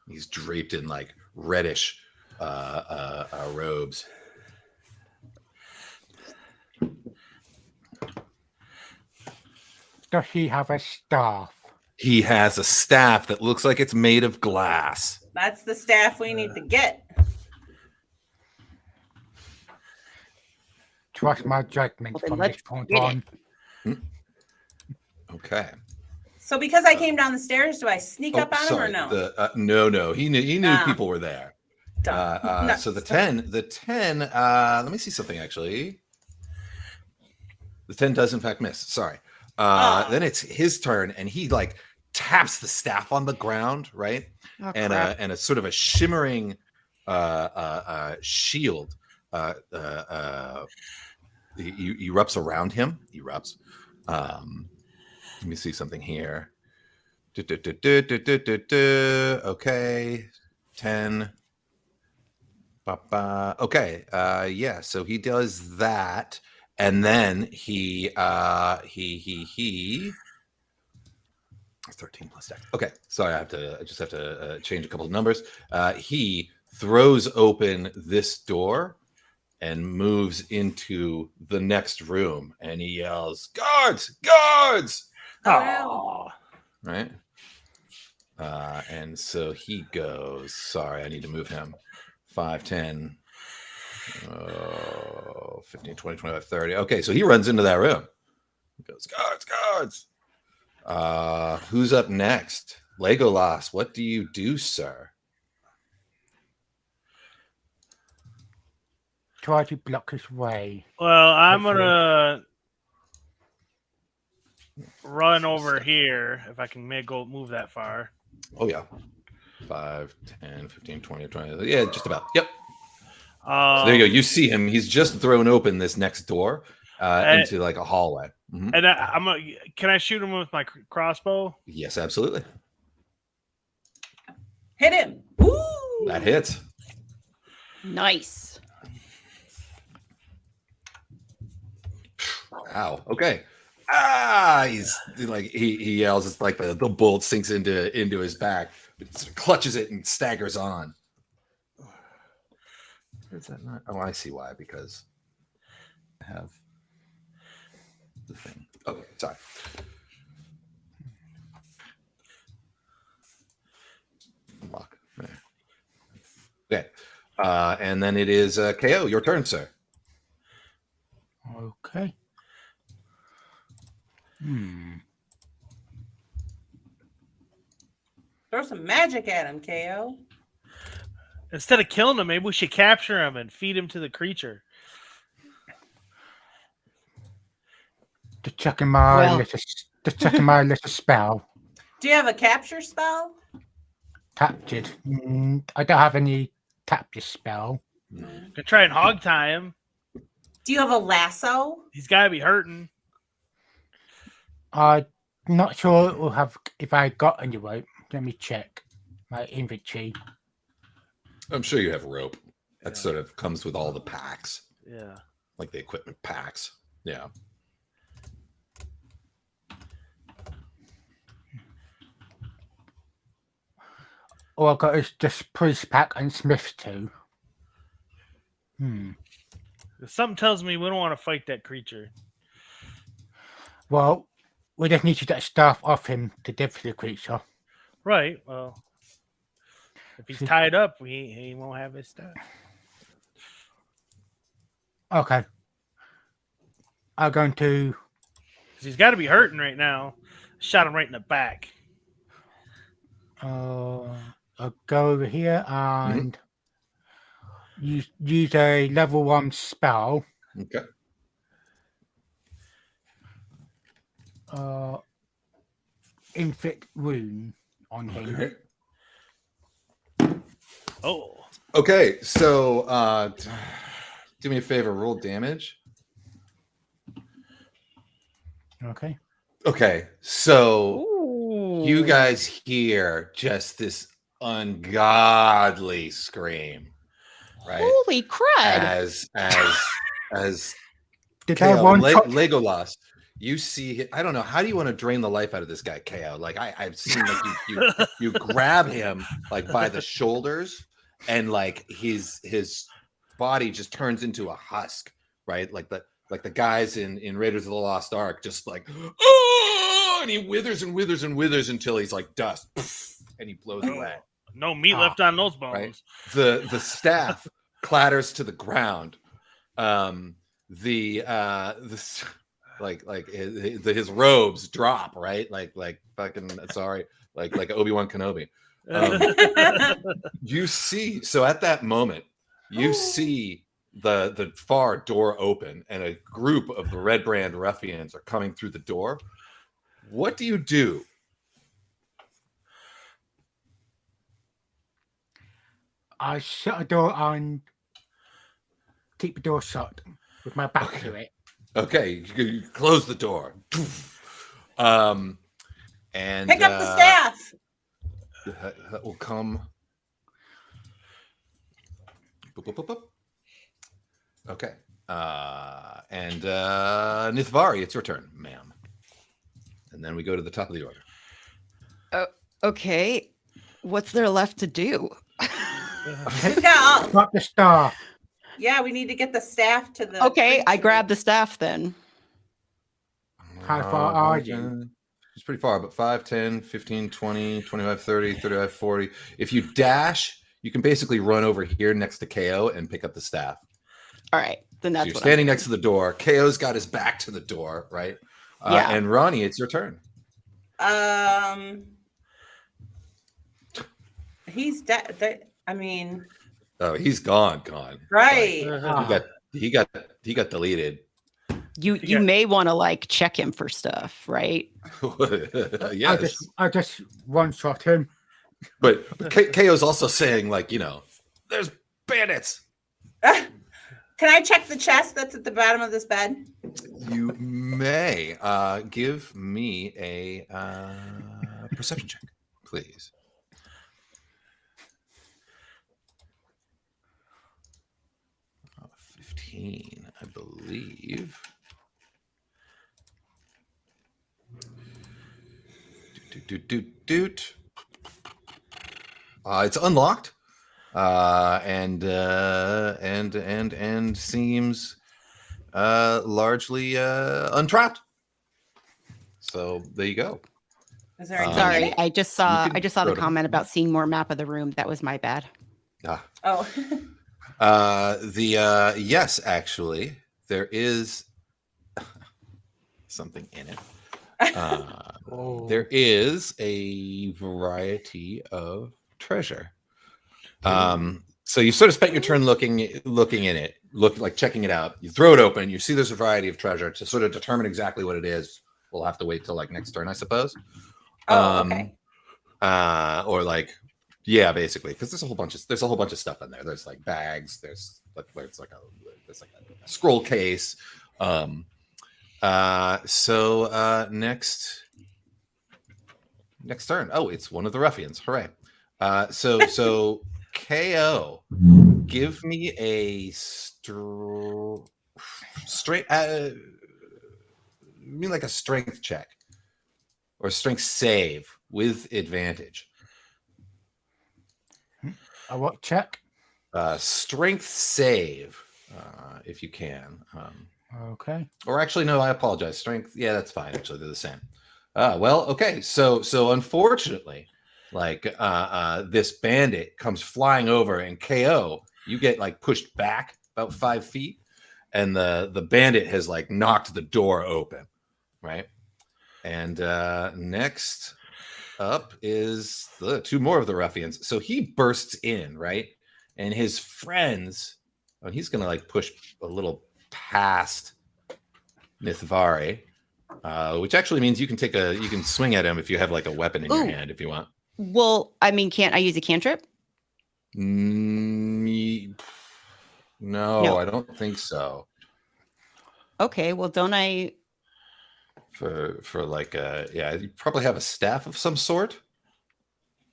He's draped in like reddish robes. Does he have a staff? He has a staff that looks like it's made of glass. That's the staff we need to get. Trust my judgment Well, then from let's this point get on. Okay. So because I came down the stairs, do I sneak up on him or no? No. He knew people were there. Dumb. So the 10, let me see something actually. The 10 does in fact miss. Sorry. Then it's his turn, and he like taps the staff on the ground, right? Oh, and crap. a sort of a shimmering shield erupts around him. Let me see something here. Okay, 10. Okay, yeah. So he does that, and then he 13 plus deck. Okay, sorry, I just have to change a couple of numbers. He throws open this door and moves into the next room, and he yells, "Guards! Guards!" Oh, Right? And so he goes, sorry, I need to move him. 5, 10, 15, 20, 25, 30. Okay, so he runs into that room. He goes, "Guards, guards!" Who's up next? LEGOlas, what do you do, sir? Try to block his way. Well, I'm Hopefully. gonna run over here if I can move that far. Oh, yeah. 5, 10, 15, 20, 20. Yeah, just about. Yep. So there you go. You see him. He's just thrown open this next door into like a hallway. Mhm. And can I shoot him with my crossbow? Yes, absolutely. hit him. Woo! That hits. Nice. Wow. Okay. He's like he yells. It's like the bullet sinks into his back, but he clutches it and staggers on. Is that not? Oh, I see why. Because I have the thing. Okay, sorry. Lock there. Okay. And then it is KO. Your turn, sir. Okay. Throw some magic at him, KO. Instead of killing him, maybe we should capture him and feed him to the creature. To chuck him my Well- little Just checking my list of spell. Do you have a capture spell? Captured. I don't have any capture spell. Can try and hog tie him. Do you have a lasso? He's got to be hurting. I'm not sure we'll have if I got any rope. Let me check my inventory. I'm sure you have rope. That sort of comes with all the packs, Yeah. like the equipment packs. Yeah. All I've got is just priest pack and smith too. Something tells me we don't want to fight that creature. Well, we just need to get stuff off him to defeat the creature. Right. Well, if he's tied up, he won't have his stuff. Okay. I'm going to. 'Cause he's got to be hurting right now. Shot him right in the back. I'll go over here and use a level 1 spell. Okay. Inflict wound on him. Okay. Oh. Okay, so do me a favor, roll damage. Okay. Okay, so Ooh. you guys hear just this ungodly scream, right? Holy crud! As Did KO, I one LEGOlas, you see, I don't know, how do you want to drain the life out of this guy, KO? Like I've seen like you grab him like by the shoulders, and like his body just turns into a husk, right? Like the guys in Raiders of the Lost Ark, just like, oh, and he withers and withers and withers until he's like dust, and he blows away. No meat left on those bones. Right? The staff clatters to the ground. His robes drop, right? Like fucking sorry, like Obi-Wan Kenobi. You see, so at that moment, you see the far door open, and a group of the Red Brand ruffians are coming through the door. What do you do? I shut the door and keep the door shut with my back to it. Okay, you close the door. And Pick up the staff. That will come. Boop, boop, boop, boop. Okay. And Nithvari, it's your turn, ma'am. And then we go to the top of the order. Okay. What's there left to do? We've got all, Got the staff. yeah, we need to get the staff to the. Okay, I creature. grab the staff then. How far are you? It's pretty far, but 5, 10, 15, 20, 25, 30, 35, 40. If you dash, you can basically run over here next to KO and pick up the staff. All right, then So that's you're what standing next to the door. KO's got his back to the door, right? Yeah. And Rawnie, it's your turn. He's dead. I mean, Oh, he's gone. right. He got deleted. You may want to like check him for stuff, right? Yes. I just one shot him. But KO's also saying, like, there's bandits. Can I check the chest that's at the bottom of this bed? You may give me a perception check, please. Oh, 15, I believe. Doot. It's unlocked, and seems largely untrapped. So there you go. Is there anything in Sorry, it? I just saw can the throw it comment about seeing more map of the room. That was my bad. Oh. Yes, actually, there is something in it. There is a variety of treasure. So you sort of spent your turn looking in it, checking it out. You throw it open. You see there's a variety of treasure. To sort of determine exactly what it is, we'll have to wait till like next turn, I suppose. Oh, okay. Or like, yeah, basically, because there's a whole bunch of stuff in there. There's like bags. There's like where it's like a scroll case. So next turn. Oh, it's one of the ruffians. Hooray! So KO. Give me a straight. Give me like a strength check or a strength save with advantage. A what check? Strength save, if you can. Okay. Or actually, no, I apologize. Strength, yeah, that's fine. Actually, they're the same. Well, okay. So unfortunately, like this bandit comes flying over and KO. You get like pushed back about 5 feet, and the bandit has like knocked the door open, right? And next up is the 2 more of the ruffians. So he bursts in, right? And his friends, he's gonna like push a little past Nithvari, which actually means you can swing at him if you have like a weapon in your hand if you want. Well, I mean, can't I use a cantrip? No, I don't think so. Okay, well, don't I? For like you probably have a staff of some sort.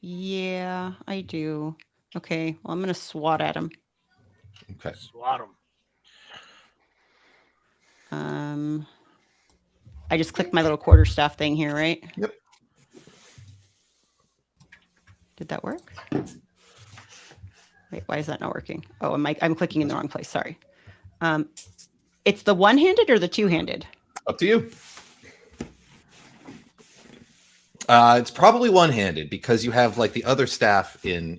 Yeah, I do. Okay, well, I'm gonna swat at him. Okay. Swat him. I just clicked my little quarterstaff thing here, right? Yep. Did that work? Wait, why is that not working? Oh, I'm clicking in the wrong place. Sorry. It's the one-handed or the two-handed? Up to you. It's probably one-handed because you have like the other staff in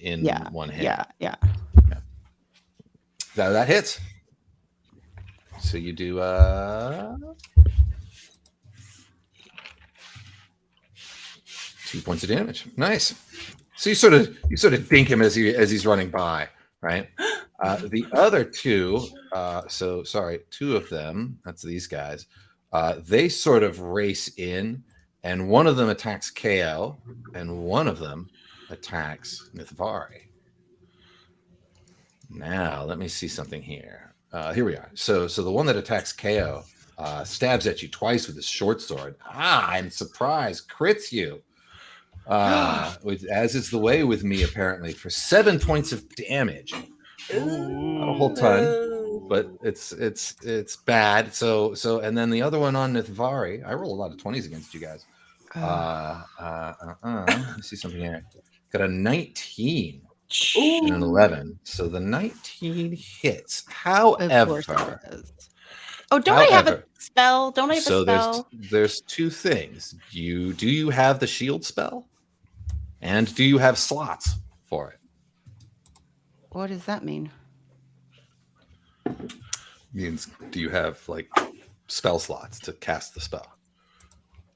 one hand. Yeah. That hits. So you do 2 points of damage. Nice. So you sort of dink him as he's running by, right? The other 2, so sorry, 2 of them, that's these guys. They sort of race in, and one of them attacks KO, and one of them attacks Nithvari. Now, let me see something here. Here we are. So the one that attacks KO stabs at you twice with his short sword. I'm surprised. Crits you. As is the way with me, apparently, for 7 points of damage. Not a whole ton, but it's bad. So and then the other one on Nithvari, I roll a lot of 20s against you guys. Let me see something here. Got a 19 and an 11. So the 19 hits. However, don't I have a spell? Don't I have a spell? There's 2 things. Do you have the shield spell? And do you have slots for it? What does that mean? Means do you have like spell slots to cast the spell?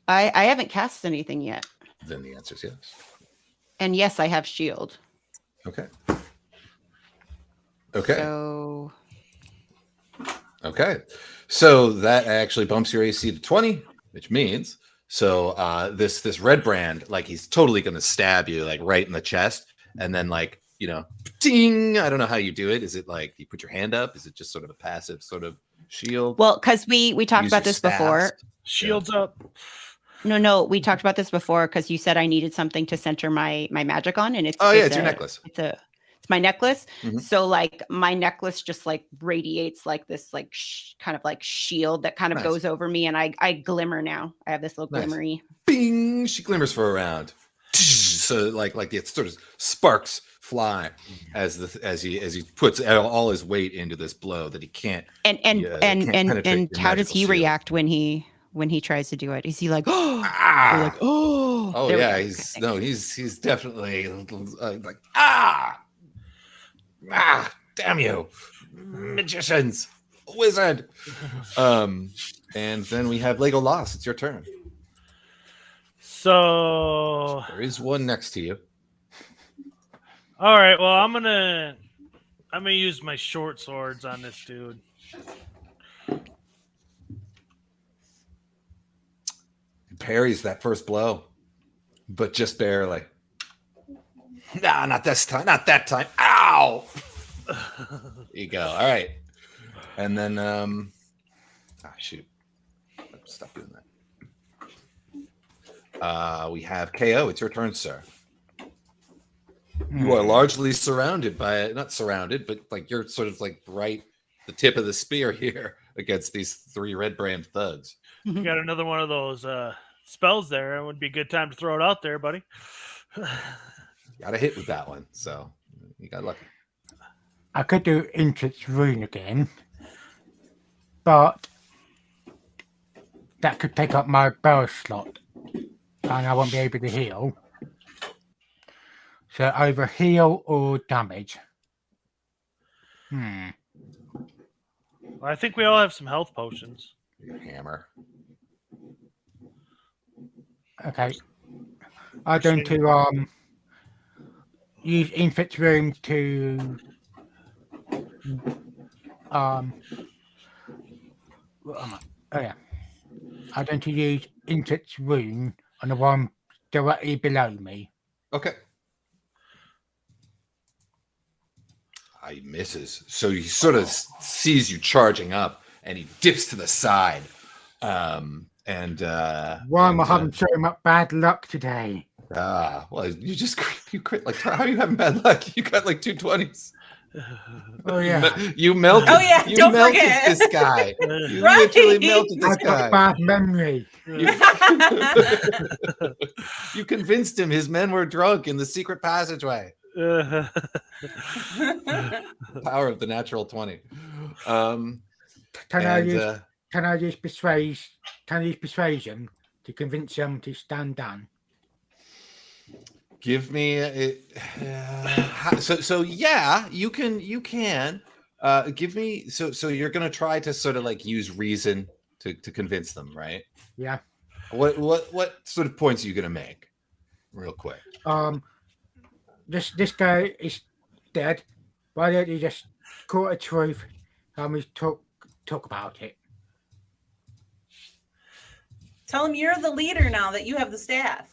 I haven't cast anything yet. Then the answer is yes. And yes, I have shield. Okay. So that actually bumps your AC to 20, which means this red brand, like he's totally gonna stab you like right in the chest, and then like, you know, ding. I don't know how you do it. Is it like you put your hand up? Is it just sort of a passive sort of shield? Well, because we talked about this before. Shields up. No, we talked about this before because you said I needed something to center my magic on, and it's your necklace. It's my necklace. Mm-hmm. So like my necklace just like radiates like this like kind of like shield that kind of goes over me, and I glimmer now. I have this little glimmery. Bing! She glimmers for a round. So like it sort of sparks fly as he puts all his weight into this blow that he can't. And how does he react when he tries to do it? Is he like, he's definitely like damn you, magicians, wizard. And then we have LEGOlas. It's your turn. So there is one next to you. All right. Well, I'm gonna use my short swords on this dude. parries that first blow, but just barely. Nah, not this time. Not that time. Ow! There you go. All right. And then, shoot. Stop doing that. We have KO. It's your turn, sir. You are largely surrounded by, not surrounded, but like you're sort of like right the tip of the spear here against these 3 red brand thugs. You got another one of those spells there. It would be a good time to throw it out there, buddy. Got a hit with that one, so you got lucky. I could do Intricate Rune again, but that could take up my bow slot, and I won't be able to heal. So either heal or damage. Well, I think we all have some health potions. Your hammer. Okay. I'm going to use Infect Room to what am I? Oh yeah. I'm going to use Infect Room on the one directly below me. Okay. He misses. So he sort of sees you charging up, and he dips to the side. Why am I having so much bad luck today? Well, you crit. Like, how are you having bad luck? You got like 2 20s. Oh yeah. You melted. Oh, yeah, You don't melted forget. this guy. You Right. literally melted this I've got guy. bad memory. You convinced him his men were drunk in the secret passageway. Power of the natural 20. Can I use persuasion to convince them to stand down? Give me so yeah, you can give me so you're gonna try to sort of like use reason to convince them, right? Yeah. What sort of points are you gonna make real quick? This guy is dead. Why don't you just call it a truth and we talk about it? Tell him you're the leader now that you have the staff.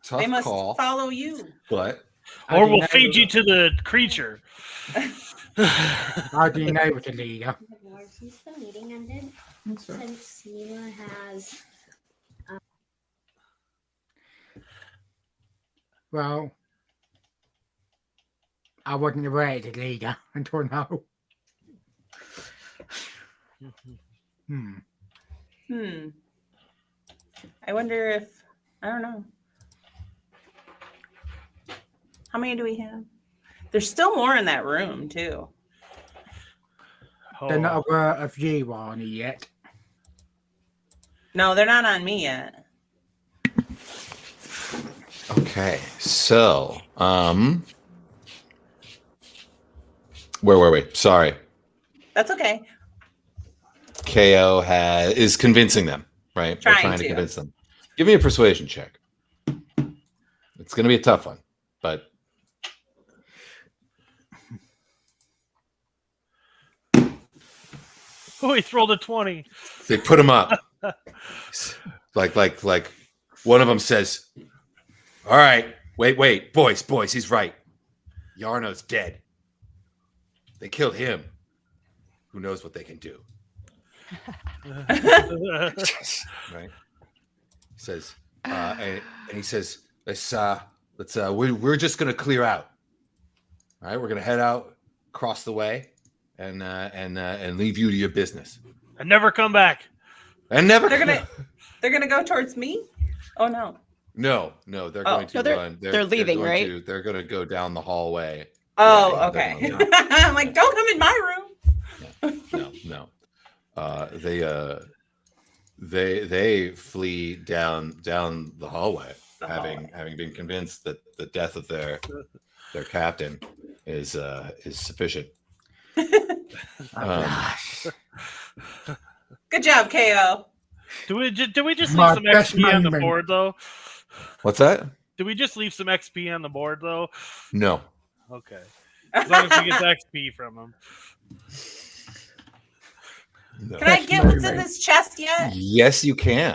Tough They must call, follow you. but Or we'll feed you to the creature. How do you know the leader? Since the meeting ended, since Nina has Well, I wasn't aware of the leader until now. I wonder if, I don't know. How many do we have? There's still more in that room, too. They're not aware of you, Rawnie, yet. No, they're not on me yet. okay. So, where were we? Sorry. That's okay. KO is convincing them, right? We're Trying trying to to. convince them. Give me a persuasion check. It's going to be a tough one, but Oh, he rolled a 20. they put him up. like one of them says, "All right, wait, boys, he's right. Yarno's dead. They killed him. Who knows what they can do?" Right? He says, and he says, we're just gonna clear out. All right, we're gonna head out across the way, and leave you to your business. And never come back. And never. They're gonna go towards me? Oh no. No, they're going to No, run. they're leaving, right? They're going to go down the hallway. Oh, Yeah, okay. they're going- I'm like, don't come in my room. No. They flee down the hallway, having been convinced that the death of their captain is sufficient. Good job, KO. Do we just My leave some best XP on the moment. board, though? What's that? Do we just leave some XP on the board, though? No. Okay. As long as we get the XP from him. No. Can I get what's in this chest yet? Yes, you can.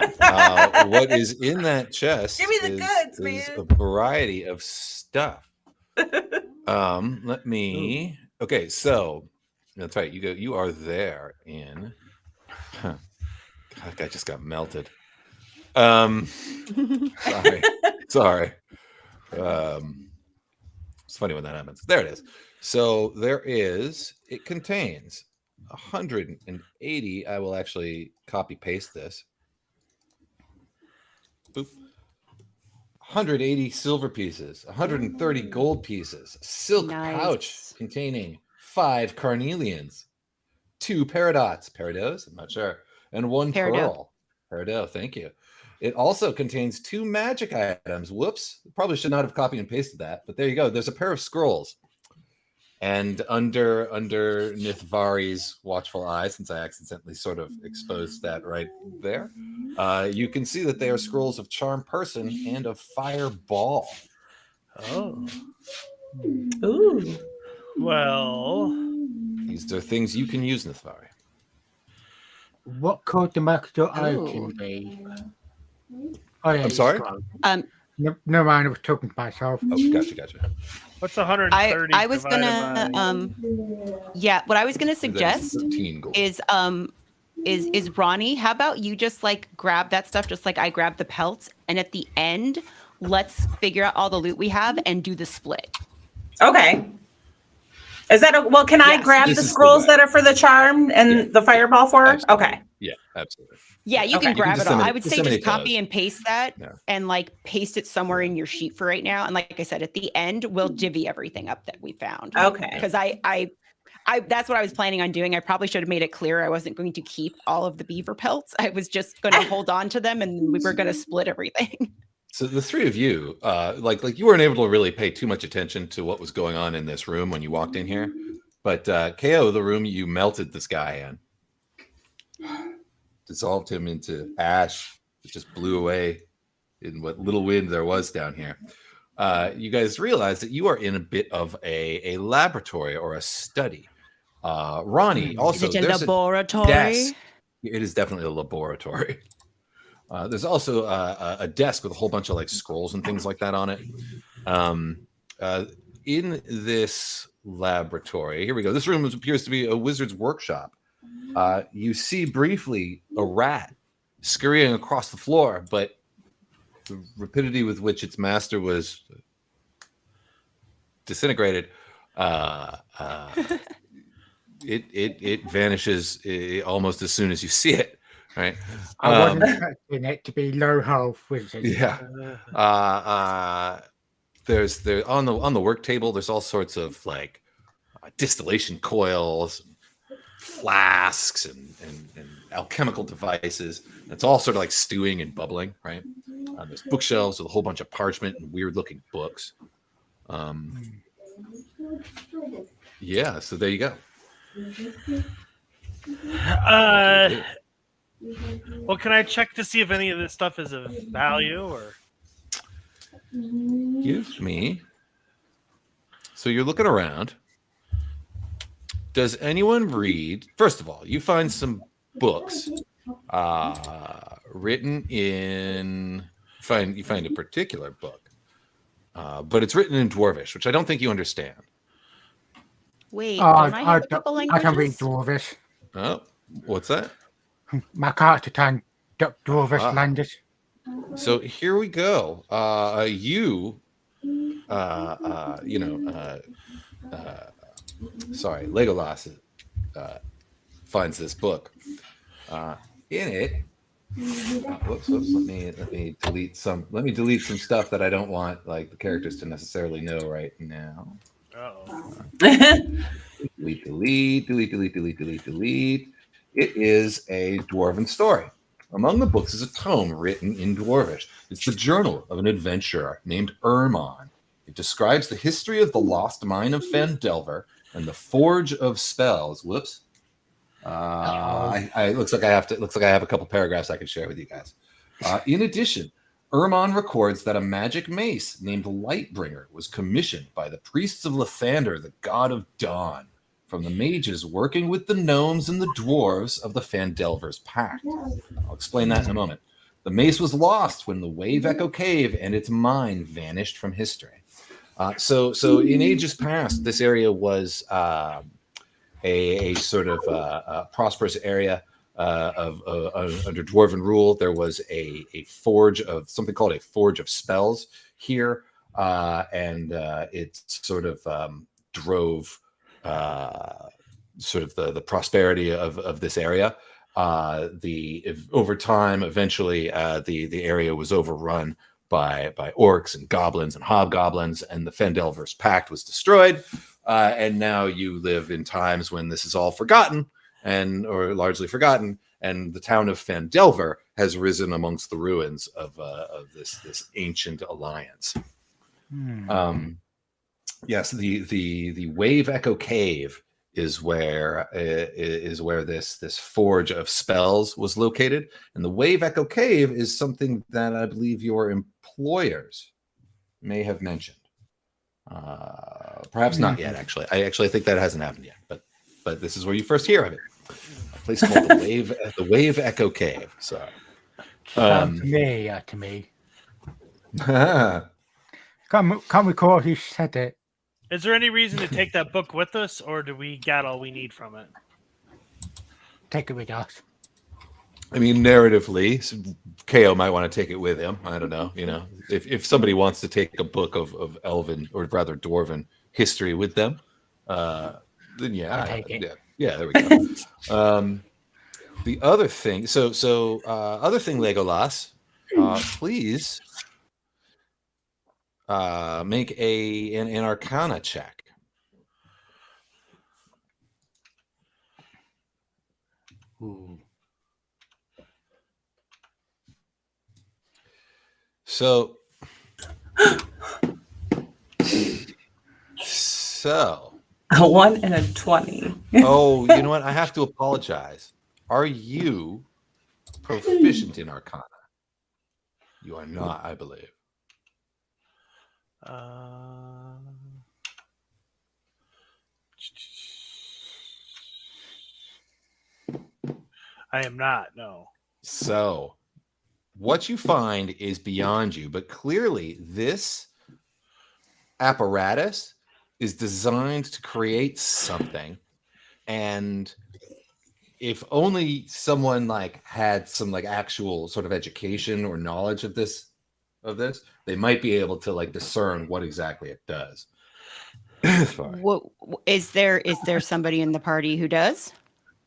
What is in that chest Give me the goods, is man. a variety of stuff. Let me. Okay, so that's right. You are there in. God, that guy just got melted. Sorry. It's funny when that happens. There it is. So it contains 180. I will actually copy paste this. Boop. 180 silver pieces, 130 gold pieces, a silk pouch containing 5 carnelians, 2 peridots, I'm not sure, and 1 pearl. Peridot, thank you. It also contains 2 magic items. Whoops, probably should not have copied and pasted that, but there you go. There's a pair of scrolls. And under Nithvari's watchful eye, since I accidentally sort of exposed that right there, you can see that they are scrolls of Charm Person and of Fireball. Oh. Ooh. Well, These are things you can use, Nithvari. What could the market item be? Oh, yeah, I'm sorry? No mind, I was talking to myself. Oh, gotcha. what's 130? I was gonna what I was gonna suggest 13 gold. is Rawnie, how about you just like grab that stuff just like I grabbed the pelts, and at the end let's figure out all the loot we have and do the split. Okay. Is that well? Can I grab the scrolls that are for the charm and the fireball for her? Absolutely. Okay. Yeah, absolutely. Yeah, you can grab it all. I would say just copy those. and paste that and like paste it somewhere in your sheet for right now. And like I said, at the end, we'll divvy everything up that we found. Okay. Because I that's what I was planning on doing. I probably should have made it clear I wasn't going to keep all of the beaver pelts. I was just going to hold on to them and we were going to split everything. So the three of you, like you weren't able to really pay too much attention to what was going on in this room when you walked in here. But KO, the room you melted this guy in, dissolved him into ash. It just blew away in what little wind there was down here. You guys realize that you are in a bit of a laboratory or a study. Rawnie, also, is it a there's laboratory? a desk. It is definitely a laboratory. There's also a desk with a whole bunch of like scrolls and things like that on it. In this laboratory, here we go. This room appears to be a wizard's workshop. You see briefly a rat scurrying across the floor, but the rapidity with which its master was disintegrated, it vanishes almost as soon as you see it. Right. I wasn't expecting it to be low health wizard. Yeah. There's on the work table. There's all sorts of like distillation coils, flasks, and alchemical devices. It's all sort of like stewing and bubbling, right? There's bookshelves with a whole bunch of parchment and weird-looking books. Yeah. So there you go. Well, can I check to see if any of this stuff is of value or? Give me. So you're looking around. Does anyone read? First of all, you find some books written in. You find a particular book, but it's written in Dwarvish, which I don't think you understand. Wait, don't I have a couple I can read languages? Dwarvish. Oh, what's that? My character can Dwarvish language. So here we go. Sorry, LEGOlas finds this book. In it, whoops. Let me delete some. Let me delete some stuff that I don't want like the characters to necessarily know right now. Delete. It is a dwarven story. Among the books is a tome written in Dwarvish. It's the journal of an adventurer named Ermon. It describes the history of the Lost Mine of Phandelver and the Forge of Spells. Whoops. Looks like I have a couple paragraphs I can share with you guys. In addition, Ermon records that a magic mace named Lightbringer was commissioned by the priests of Lathander, the god of dawn, from the mages working with the gnomes and the dwarves of the Phandelver's Pact. I'll explain that in a moment. The mace was lost when the Wave Echo Cave and its mine vanished from history. So in ages past, this area was a sort of prosperous area under dwarven rule. There was a forge of something called a forge of spells here, and it sort of drove sort of the prosperity of this area. Over time, eventually, the area was overrun by orcs and goblins and hobgoblins, and the Phandelver's Pact was destroyed. And now you live in times when this is all forgotten, or largely forgotten, and the town of Phandelver has risen amongst the ruins of this ancient alliance. Yes, the Wave Echo Cave is where this forge of spells was located, and the Wave Echo Cave is something that I believe your employers may have mentioned. Perhaps not yet. Actually, I think that hasn't happened yet. But this is where you first hear of it. A place called the Wave Echo Cave. So, Sounds familiar to me. Can't recall who said it. Is there any reason to take that book with us, or do we got all we need from it? Take it with us. I mean, narratively, KO might want to take it with him. I don't know. If somebody wants to take a book of Elven, or rather Dwarven history with them, then yeah, yeah, there we go. The other thing, other thing, LEGOlas, please make an Arcana check. Ooh. So A 1 and a 20. Oh, you know what? I have to apologize. Are you proficient in Arcana? You are not, I believe. I am not, no. So, what you find is beyond you, but clearly this apparatus is designed to create something, and if only someone had some actual sort of education or knowledge of this, they might be able to discern what exactly it does. What is there somebody in the party who does?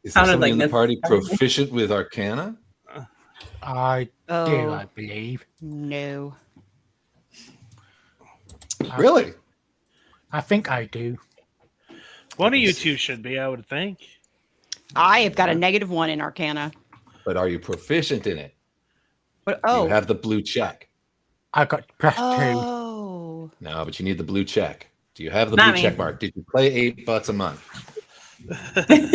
Is there somebody in the party proficient with Arcana? I do, I believe. No. Really? I think I do. One of you two should be, I would think. I have got a -1 in Arcana. But are you proficient in it? But, You have the blue check. I got +2. Oh. No, but you need the blue check. Do you have the blue check mark? Did you play $8 a month?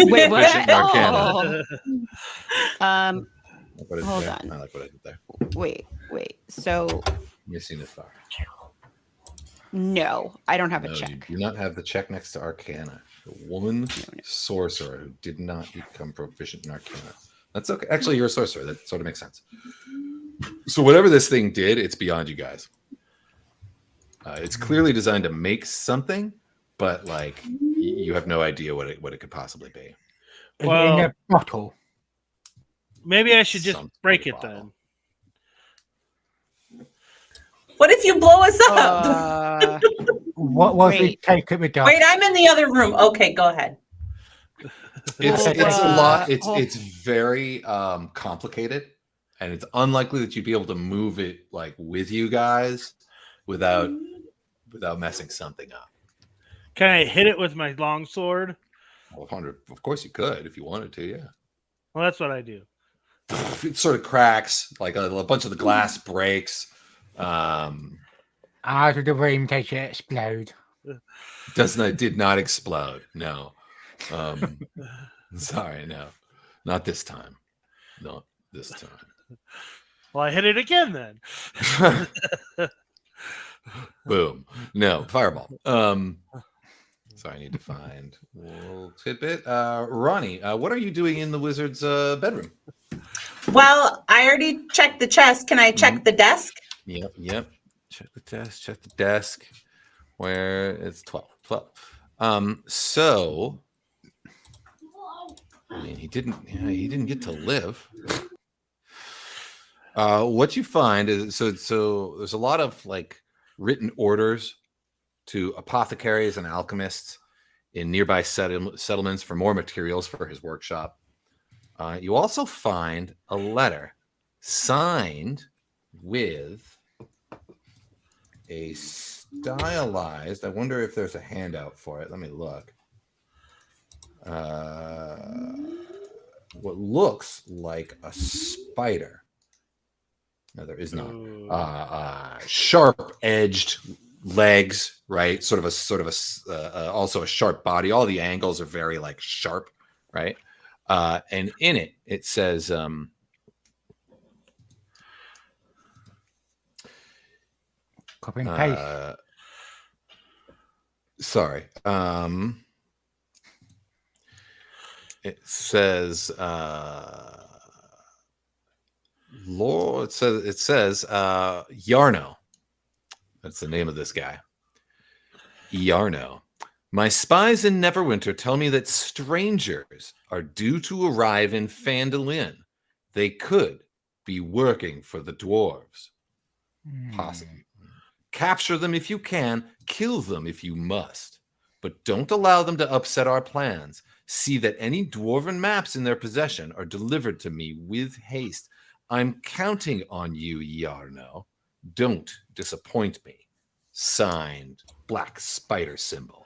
Wait, what? Arcana. Oh. Hold on. I like what I did there. Wait. So Missing Nithvari. no, I don't have a check. You do not have the check next to Arcana. The woman sorcerer who did not become proficient in Arcana. That's okay. Actually, you're a sorcerer. That sort of makes sense. So whatever this thing did, it's beyond you guys. It's clearly designed to make something, but you have no idea what it could possibly be. Well, in a bottle. Maybe I should just break it then. What if you blow us up? What was we take it with us? Wait, I'm in the other room. Okay, go ahead. It's a lot. It's very complicated, and it's unlikely that you'd be able to move it with you guys without messing something up. Can I hit it with my longsword? Well, of course you could if you wanted to. Yeah. Well, that's what I do. It sort of cracks, a bunch of the glass breaks. Out of the room, take it explode. Did not explode. No. Sorry, no. Not this time. Not this time. Well, I hit it again then. Boom. No, fireball. So I need to find a little tidbit. Rawnie, what are you doing in the wizard's bedroom? Well, I already checked the chest. Can I check the desk? Yep. Check the desk. Where it's 12. So I mean, he didn't get to live. What you find is so there's a lot of like written orders to apothecaries and alchemists in nearby settlements for more materials for his workshop. You also find a letter signed with a stylized. I wonder if there's a handout for it. Let me look. What looks like a spider. No, there is not. Sharp-edged legs, right? Sort of a also a sharp body. All the angles are very like sharp, right? And in it says copy and paste. Sorry. It says Lord. It says Yarno. That's the name of this guy. Yarno. My spies in Neverwinter tell me that strangers are due to arrive in Phandelver. They could be working for the dwarves. Possibly. Capture them if you can, kill them if you must. But don't allow them to upset our plans. See that any dwarven maps in their possession are delivered to me with haste. I'm counting on you, Yarno. Don't disappoint me. Signed, black spider symbol.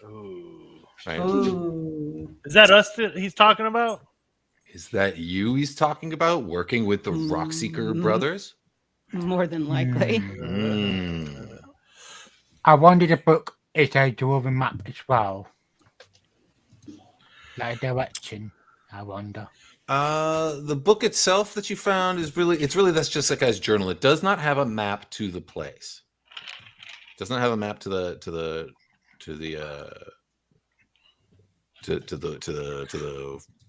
Ooh. Right? Ooh. Is that us that he's talking about? Is that you he's talking about, working with the Rockseeker brothers? More than likely. I wonder the book is a dwarven map as well. Like a direction, I wonder. The book itself that you found is really that's just that guy's journal. It does not have a map to the place. It does not have a map to the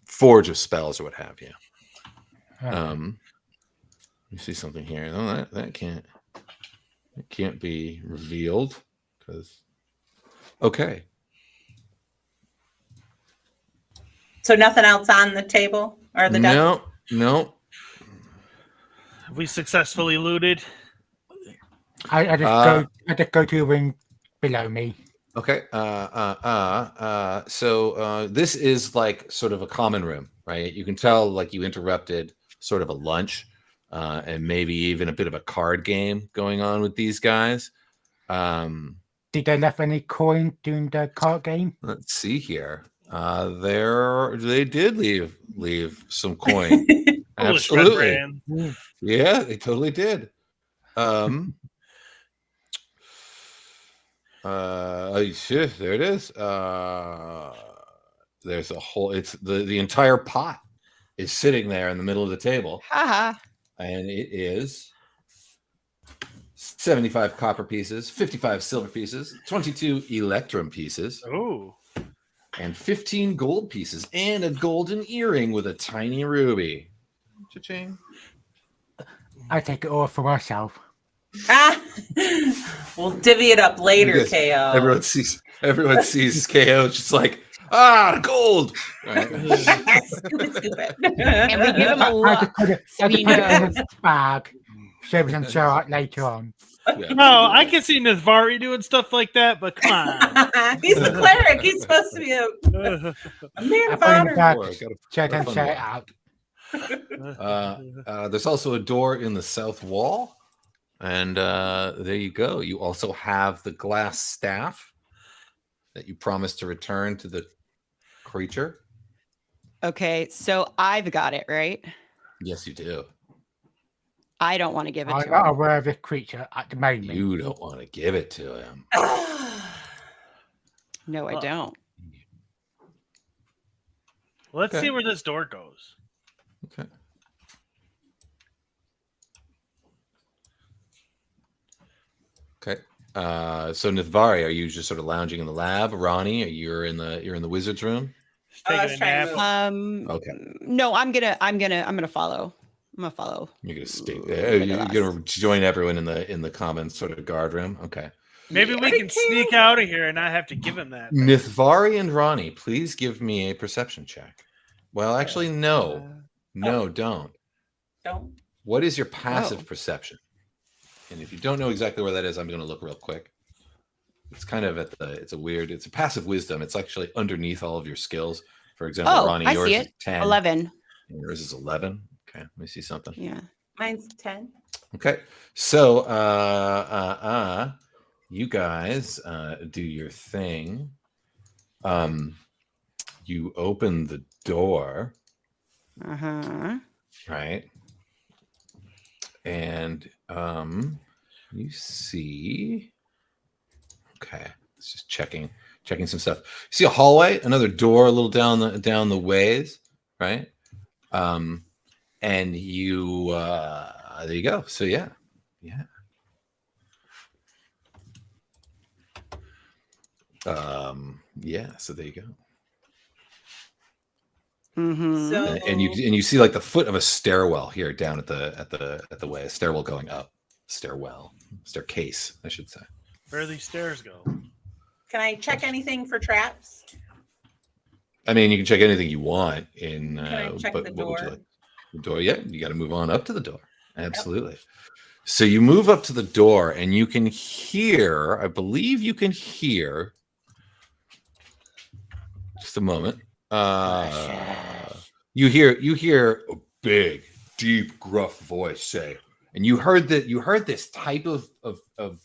forge of spells or what have you. You see something here. No, that can't be revealed because okay. So nothing else on the table or the desk? No. Have we successfully looted? I just go to the room below me. Okay. So this is like sort of a common room, right? You can tell like you interrupted sort of a lunch, and maybe even a bit of a card game going on with these guys. Did they left any coin during the card game? Let's see here. They did leave some coin. Absolutely. Yeah, they totally did. There it is. There's a whole. It's the entire pot is sitting there in the middle of the table, and it is 75 copper pieces, 55 silver pieces, 22 electrum pieces. Oh. And 15 gold pieces and a golden earring with a tiny ruby. Cha-ching. I take it all for myself. We'll divvy it up later, Because KO. Everyone sees KO just like, the gold. Right. Scoop it. And we give him a I look. just put it So he in knows. a bag. So we can show it later on. Yeah. No, I can see Nithvari doing stuff like that, but come on. He's the cleric. He's supposed to be a man I of put it in honor. the bag Gotta so I can fun show with it out. There's also a door in the south wall. And there you go. You also have the glass staff that you promised to return to the creature. Okay, so I've got it, right? Yes, you do. I don't want to give it I'm to not him. aware of this creature at the moment. You don't want to give it to him. No, I don't. Let's Okay. see where this door goes. Okay. Okay. So Nithvari, are you just sort of lounging in the lab? Rawnie, you're in the wizard's room. Just taking was a trying nap. to move. Okay. No, I'm gonna follow. I'm gonna follow. You're gonna stay there. You're gonna join everyone in the common sort of guard room. Okay. Maybe we can sneak out of here and not have to give him that. Nithvari and Rawnie, please give me a perception check. Well, actually, no. No, don't. Don't. What is your passive perception? And if you don't know exactly where that is, I'm going to look real quick. It's kind of it's a passive wisdom. It's actually underneath all of your skills. For example, Rawnie, I yours see is it. 10. 11. And yours is 11. Okay, let me see something. Yeah. Mine's 10. Okay, so you guys do your thing. You open the door, right? And you see. Okay, it's just checking some stuff. You see a hallway, another door, a little down the ways, right? And you there you go. So yeah. So there you go. So And you see like the foot of a stairwell here down at the way, a stairwell going up. Staircase, I should say. Where do these stairs go? can I check anything for traps? I mean, you can check anything you want in. Can I check but the what would you door? like? The door, yeah. You got to move on up to the door. Absolutely. So you move up to the door, and you can hear. I believe you can hear. Just a moment. You hear a big, deep, gruff voice say, and you heard this type of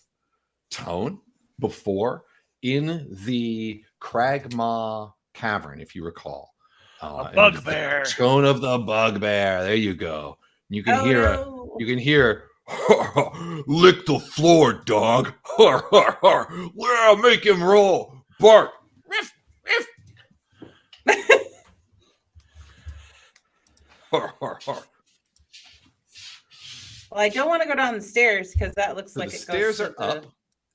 tone before in the Cragmaw Cavern, if you recall. A bugbear. The tone of the bugbear. There you go. You can hear lick the floor, dog. Well, make him roll. Bark. Riff, riff. Well, I don't want to go down the stairs because that looks So like the it stairs goes are to up,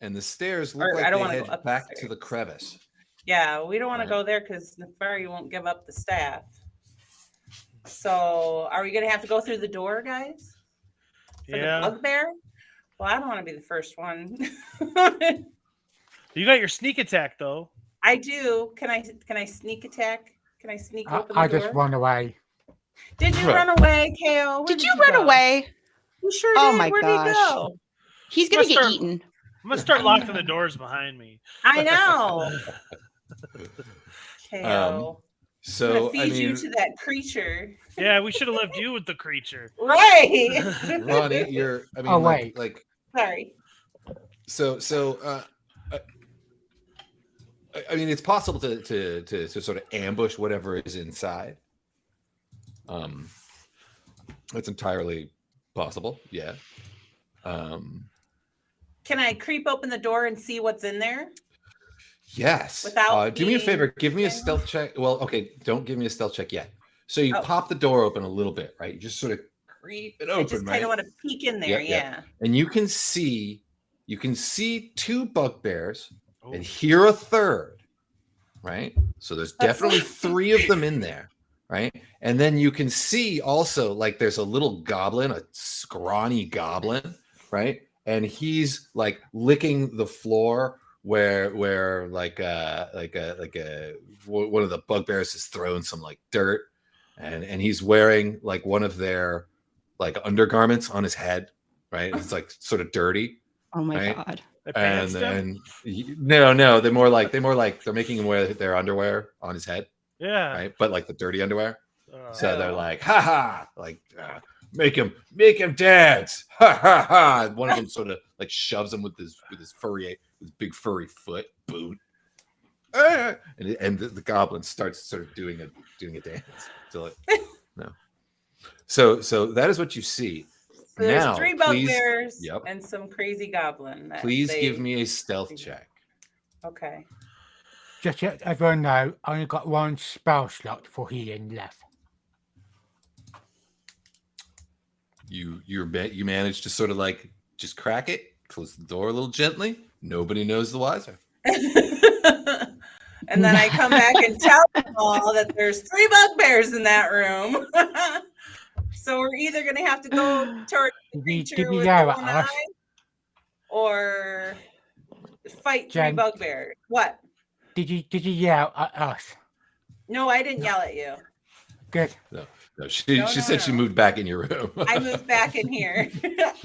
and the stairs look Or like I don't they wanna go head up the back to stairs. the crevice. Yeah, we don't want Right. to go there because Nithvari won't give up the staff. So, are we going to have to go through the door, guys? For Yeah. the bugbear? Well, I don't want to be the first one. You got your sneak attack though. I do. Can I sneak attack? Can I sneak open I the door? just run away. Did you Right. run away, KO? Where Did you run go? away? You sure Oh did. my Where'd he gosh. go? He's gonna Must get start- eaten. I'm gonna start locking the doors behind me. I know. KO. I'm So gonna I feed you mean, to that creature. Yeah, we should have left you with the creature. Right. Ronnie, you're. I mean, Oh, like, wait. like Sorry. so. I mean, it's possible to sort of ambush whatever is inside. It's entirely possible. Yeah. Can I creep open the door and see what's in there? Yes. Without Do me a being- favor. Give me a Yeah. stealth check. Well, okay. Don't give me a stealth check yet. So you Oh. pop the door open a little bit, right? You just sort of creep it I open, just right? kind of want to peek in there. Yep, Yeah. yep. And you can see two bugbears Oh. and hear a third, right? So there's That's definitely like- 3 of them in there, right? And then you can see also like there's a little goblin, a scrawny goblin, right? And he's like licking the floor where like one of the bugbears has thrown some like dirt, and he's wearing like one of their like undergarments on his head, right? It's like sort of dirty. Oh my Right? god. I pantsed him? No, they're more like they're making him wear their underwear on his head, Yeah. right? But like the dirty underwear. So they're Oh. like, ha ha, like make him dance, ha ha ha. And one of them sort of like shoves him with his big furry foot boot, and the goblin starts sort of doing a dance. So like, no. So that is what you see. So there's Now, 3 please- bugbears Yep. and some crazy goblin. that Please they- give me a stealth check. Okay. Just let everyone know, I only got 1 spell slot for healing left. You managed to sort of like just crack it, close the door a little gently, Nobody knows the wiser. And then I come back and tell them all that there's 3 bugbears in that room. So we're either going to have to go towards the creature Did you with yell the at one us? eye, or fight 3 Jen. bugbears. What? Did you yell at us? No, I didn't yell at you. Good. No, she said she moved back in your room. I moved back in here.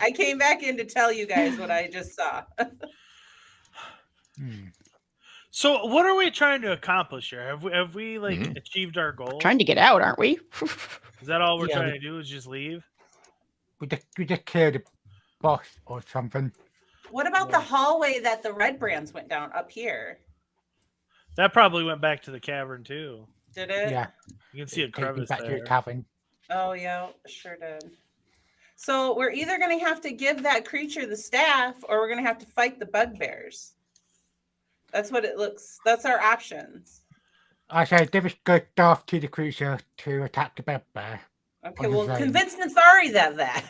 I came back in to tell you guys what I just saw. So what are we trying to accomplish here? Have we like achieved our goal? Trying to get out, aren't we? Is that all we're Yeah, trying to do? Is just leave? We just killed the boss or something. What about the hallway that the red brands went down up here? That probably went back to the cavern too. Did it? Yeah. You can see a Take me crevice back to the there. tavern. Oh, yeah, sure did. So we're either going to have to give that creature the staff, or we're going to have to fight the bugbears. That's what it looks. That's our options. I say give us good staff to the creature to attack the bugbear. Okay, On well, his own. convince Nithvari that.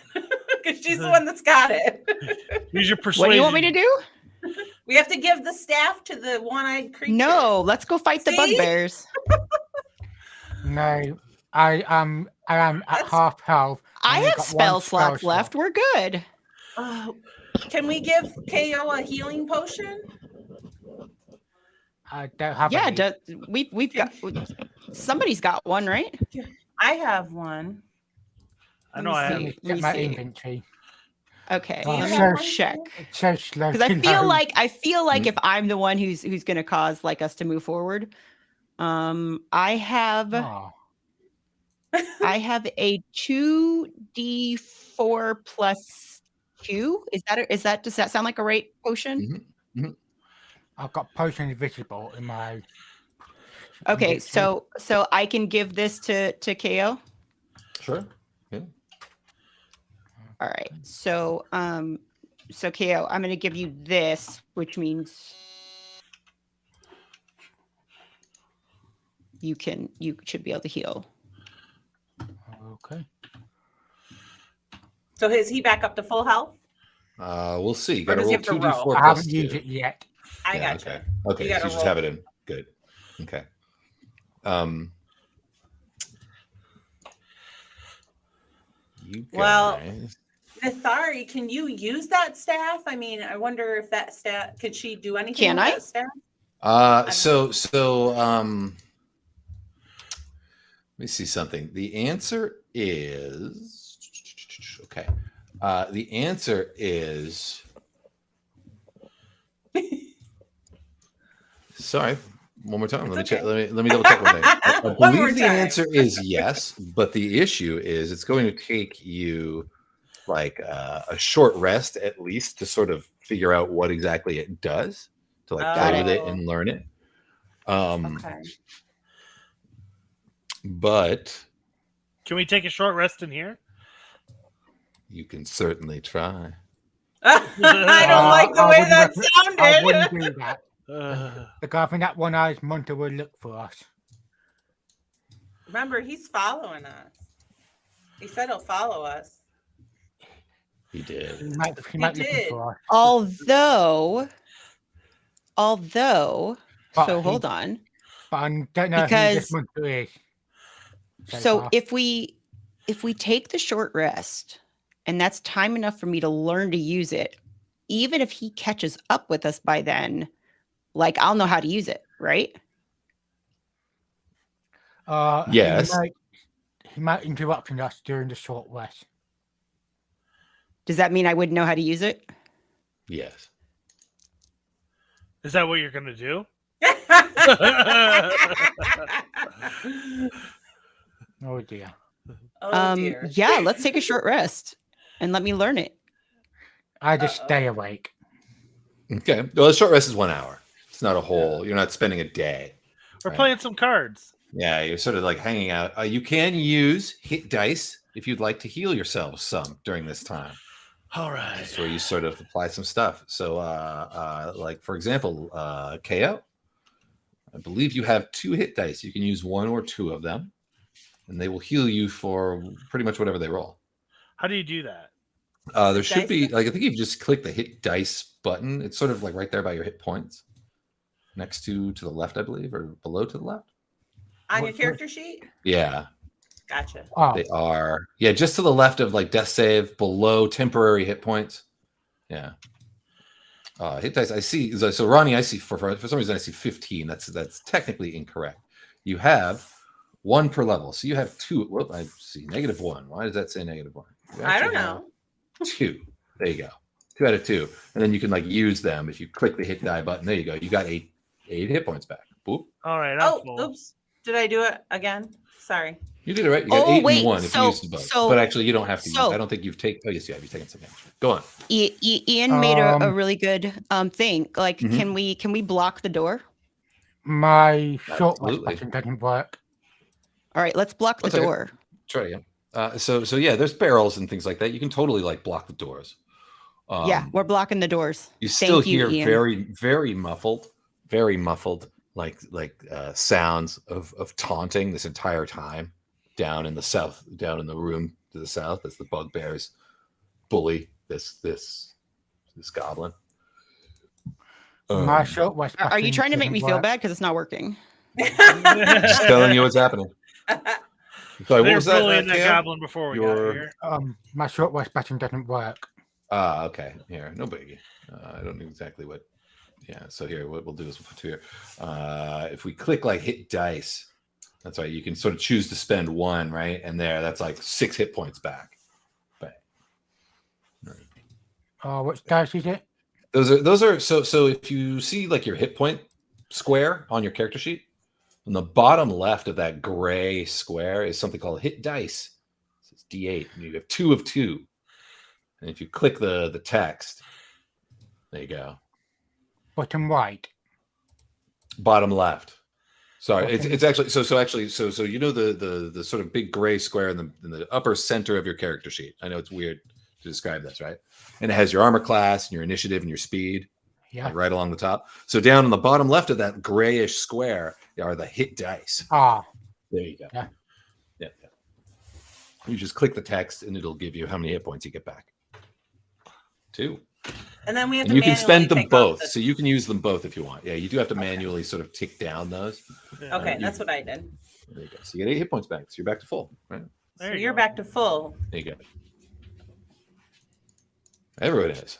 Because she's the one that's got it. Use your persuasion. What do you want me to do? We have to give the staff to the one-eyed creature. No, let's go fight the See? bugbears. No, I am at That's- half health. I and have got spell one slots spell left. We're good. Oh, can we give KO a healing potion? I don't have Yeah, any. we've got somebody's got one, right? I have one. I know I have. Let me Check my see. inventory. Okay, Oh, let sure. me check. It's so slow. Because I to feel load. like if I'm the one who's going to cause like us to move forward, I have Oh, I have a 2d4 plus 2. Does that sound like a right potion? I've got potion invisible in my. Okay, inventory. so I can give this to KO. Sure. Yeah. All right. So KO, I'm going to give you this, which means you should be able to heal. Okay. So is he back up to full health? We'll see. Or Got to does he roll have to roll? 2d4 I plus haven't used 2. it yet. I Yeah, got okay. you. Okay, You so gotta you just roll. have it in. Good. Okay. You Well, guys. Nithari, can you use that staff? I mean, I wonder if that staff could she do anything Can with I? that staff? Let me see something. The answer is okay. The answer is sorry. One more time. Let me It's check. okay. Let me double check one thing. I One more believe the time. answer is yes, but the issue is it's going to take you like a short rest at least to sort of figure out what exactly it does, to like play with it and learn it. Okay. But Can we take a short rest in here? you can certainly try. I don't like the way that I wouldn't sounded. do that. The guy from that one-eyed Munter will look for us. Remember, he's following us. He said he'll follow us. He did. He might look did. for us. Although, But so he- hold on. But I don't know who Because- this Munter is. So far. if we take the short rest, and that's time enough for me to learn to use it, even if he catches up with us by then, like I'll know how to use it, right? Yes. He might interrupt us during the short rest. Does that mean I wouldn't know how to use it? Yes. Is that what you're gonna do? Oh dear. Oh dear. Yeah, let's take a short rest and let me learn it. I just stay awake. Okay. Well, the short rest is 1 hour. It's not a whole. You're not spending a day. We're Right. playing some cards. Yeah, you're sort of like hanging out. You can use hit dice if you'd like to heal yourself some during this time. All right. So you sort of apply some stuff. So, like for example, KO. I believe you have 2 hit dice. You can use 1 or 2 of them, and they will heal you for pretty much whatever they roll. How do you do that? There should Dice? be like I think you just click the hit dice button. It's sort of like right there by your hit points, next to the left, I believe, or below to the left. On your character sheet? Yeah, Gotcha. Oh, they are. Yeah, just to the left of like death save, below temporary hit points. Yeah. Hit dice. I see. So Rawnie, I see for some reason I see 15. That's technically incorrect. You have 1 per level, so you have 2. Whoop, I see -1. Why does that say -1? You I don't actually have know. 2. There you go. 2 out of 2, and then you can like use them if you click the hit die button. There you go. You got 8 hit points back. Boop. All right. I'm Oh, full. oops. Did I do it again? Sorry. You did it right. You got Oh, 8 wait, and 1 if you so- used the both. so- But actually, you don't have to. so- I don't think you've taken. Oh, yes, you have. You've taken some damage. Go on. Ian made a Um, really good thing. Like, Mhm. can we block the door? my short rest Absolutely. button doesn't work. All right, let's block the One second. door. Try it again. So yeah, there's barrels and things like that. You can totally like block the doors. Yeah, we're blocking the doors. You still Thank you, hear Ian. very muffled, like sounds of taunting this entire time down in the south, down in the room to the south. That's the bugbears bully this goblin. My short rest Are button you trying to make me doesn't feel work. bad because it's not working? Just telling you what's happening. Sorry, what They're was that? bullying that Cam? goblin before we got Your- here. My short rest button doesn't work. Okay. Here, no biggie. I don't know exactly what. Yeah. So here, what we'll do is we'll put 2 here. If we click like hit dice, that's right. You can sort of choose to spend 1, right? And that's like 6 hit points back. But Which dice is it? those are so if you see like your hit point square on your character sheet, on the bottom left of that gray square is something called hit dice. It's D8, and you have 2 of 2. And if you click the text, there you go. Bottom right. Bottom left. Sorry, Okay. it's actually so you know the sort of big gray square in the upper center of your character sheet. I know it's weird to describe this, right? And it has your armor class and your initiative and your speed, Yeah. like right along the top. So down on the bottom left of that grayish square are the hit dice. Ah, There you go. Yeah. Yeah. You just click the text and it'll give you how many hit points you get back. 2. And then we have And to you can manually spend them take off both, the- so you can use them both if you want. Yeah, you do have to manually sort of tick down those. Yeah. Okay, you- that's what I did. There you go. So you get 8 hit points back. So you're back to full, right? There So you you're go. back to full. There you go. Everyone is.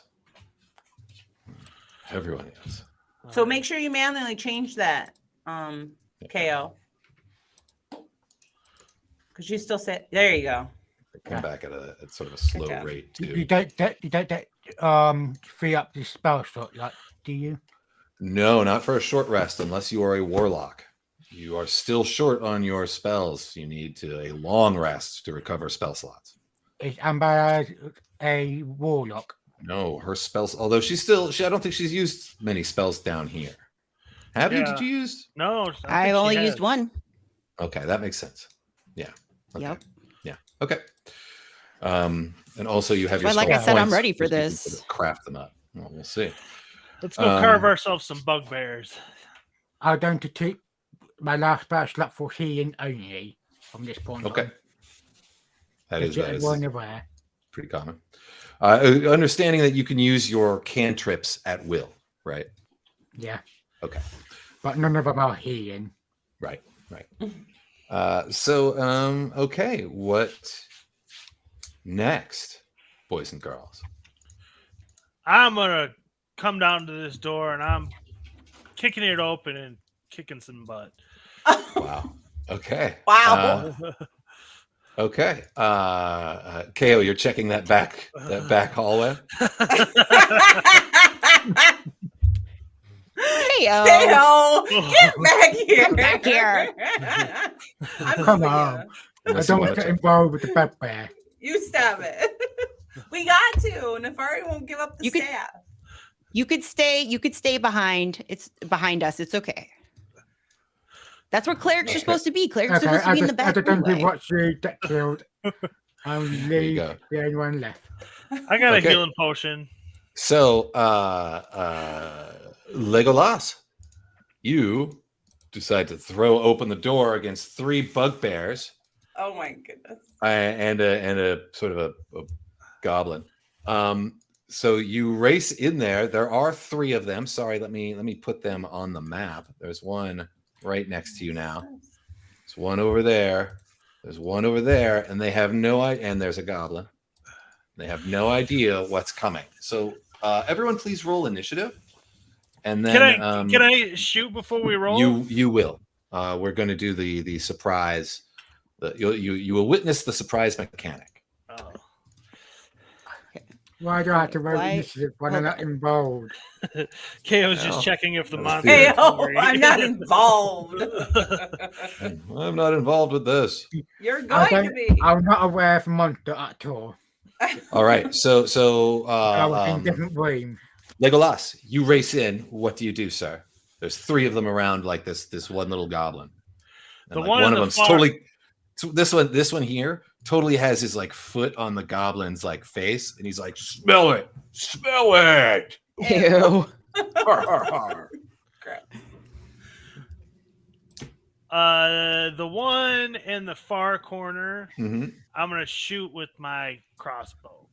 Everyone is. So make sure you manually change that, KO. Because you still say, there you go. They come Yeah. back at sort of a slow job. rate you too. don't free up the spell slot, like, do you? No, not for a short rest unless you are a warlock. You are still short on your spells. You need a long rest to recover spell slots. Is Amber a warlock? No, her spells. Although I don't think she's used many spells down here. Have you? Yeah. Did you use? No, I've only used one. Okay, that makes sense. Yeah. Okay. Yep. Yeah. Okay. And also you have your. But like I spell said, I'm points, ready for which you can this. sort of craft them up. Well, we'll see. Let's go carve Um, ourselves some bugbears. I'm going to take my last spell slot for healing only from this point Okay. on. That Just is so everyone aware. pretty common. Understanding that you can use your cantrips at will, right? Yeah. Okay. But none of them are healing. Right. Okay. What next, boys and girls? I'm gonna come down to this door and I'm kicking it open and kicking some butt. Wow. Okay. Wow. Okay. KO, you're checking that back hallway. Hey, KO, get back here. Come back here. I'm Come over on. here. I Unless you don't wanna want to get check. involved with the bugbear. You stop it. We got to. Nithvari won't give up the You could- staff. you could stay behind. It's behind us. It's okay. That's where clerics are supposed to be. Clerics are Okay, supposed to I be in the just, I back. just don't anyway. watch you get killed. I'll you leave go. the only one left. I got Okay. a healing potion. So, LEGOlas, you decide to throw open the door against 3 bugbears Oh my goodness. and a sort of a goblin. So you race in there. There are 3 of them. Sorry, let me put them on the map. There's one right next to you now. There's one over there. There's one over there, and they have no idea. And there's a goblin. They have no idea what's coming. So everyone, please roll initiative. And then Can I shoot before we roll? You will. We're going to do the surprise. You will witness the surprise mechanic. Oh. Why do I have to roll Why- initiative when I'm not involved? KO's No. just checking if the That was monster. good. Hey, is oh, hungry. I'm not involved. I'm not involved with this. You're I going to don't- be. I'm not aware of monster at all. All right. So I was in a different room. LEGOlas, you race in. What do you do, sir? There's 3 of them around like this one little goblin. And, The like, one in of the them's far- totally. So this one here totally has his like foot on the goblin's like face, and he's like, "Smell it, smell it." Ew. Har, har, har. Crap. The one in the far corner, Mhm. I'm gonna shoot with my crossbow.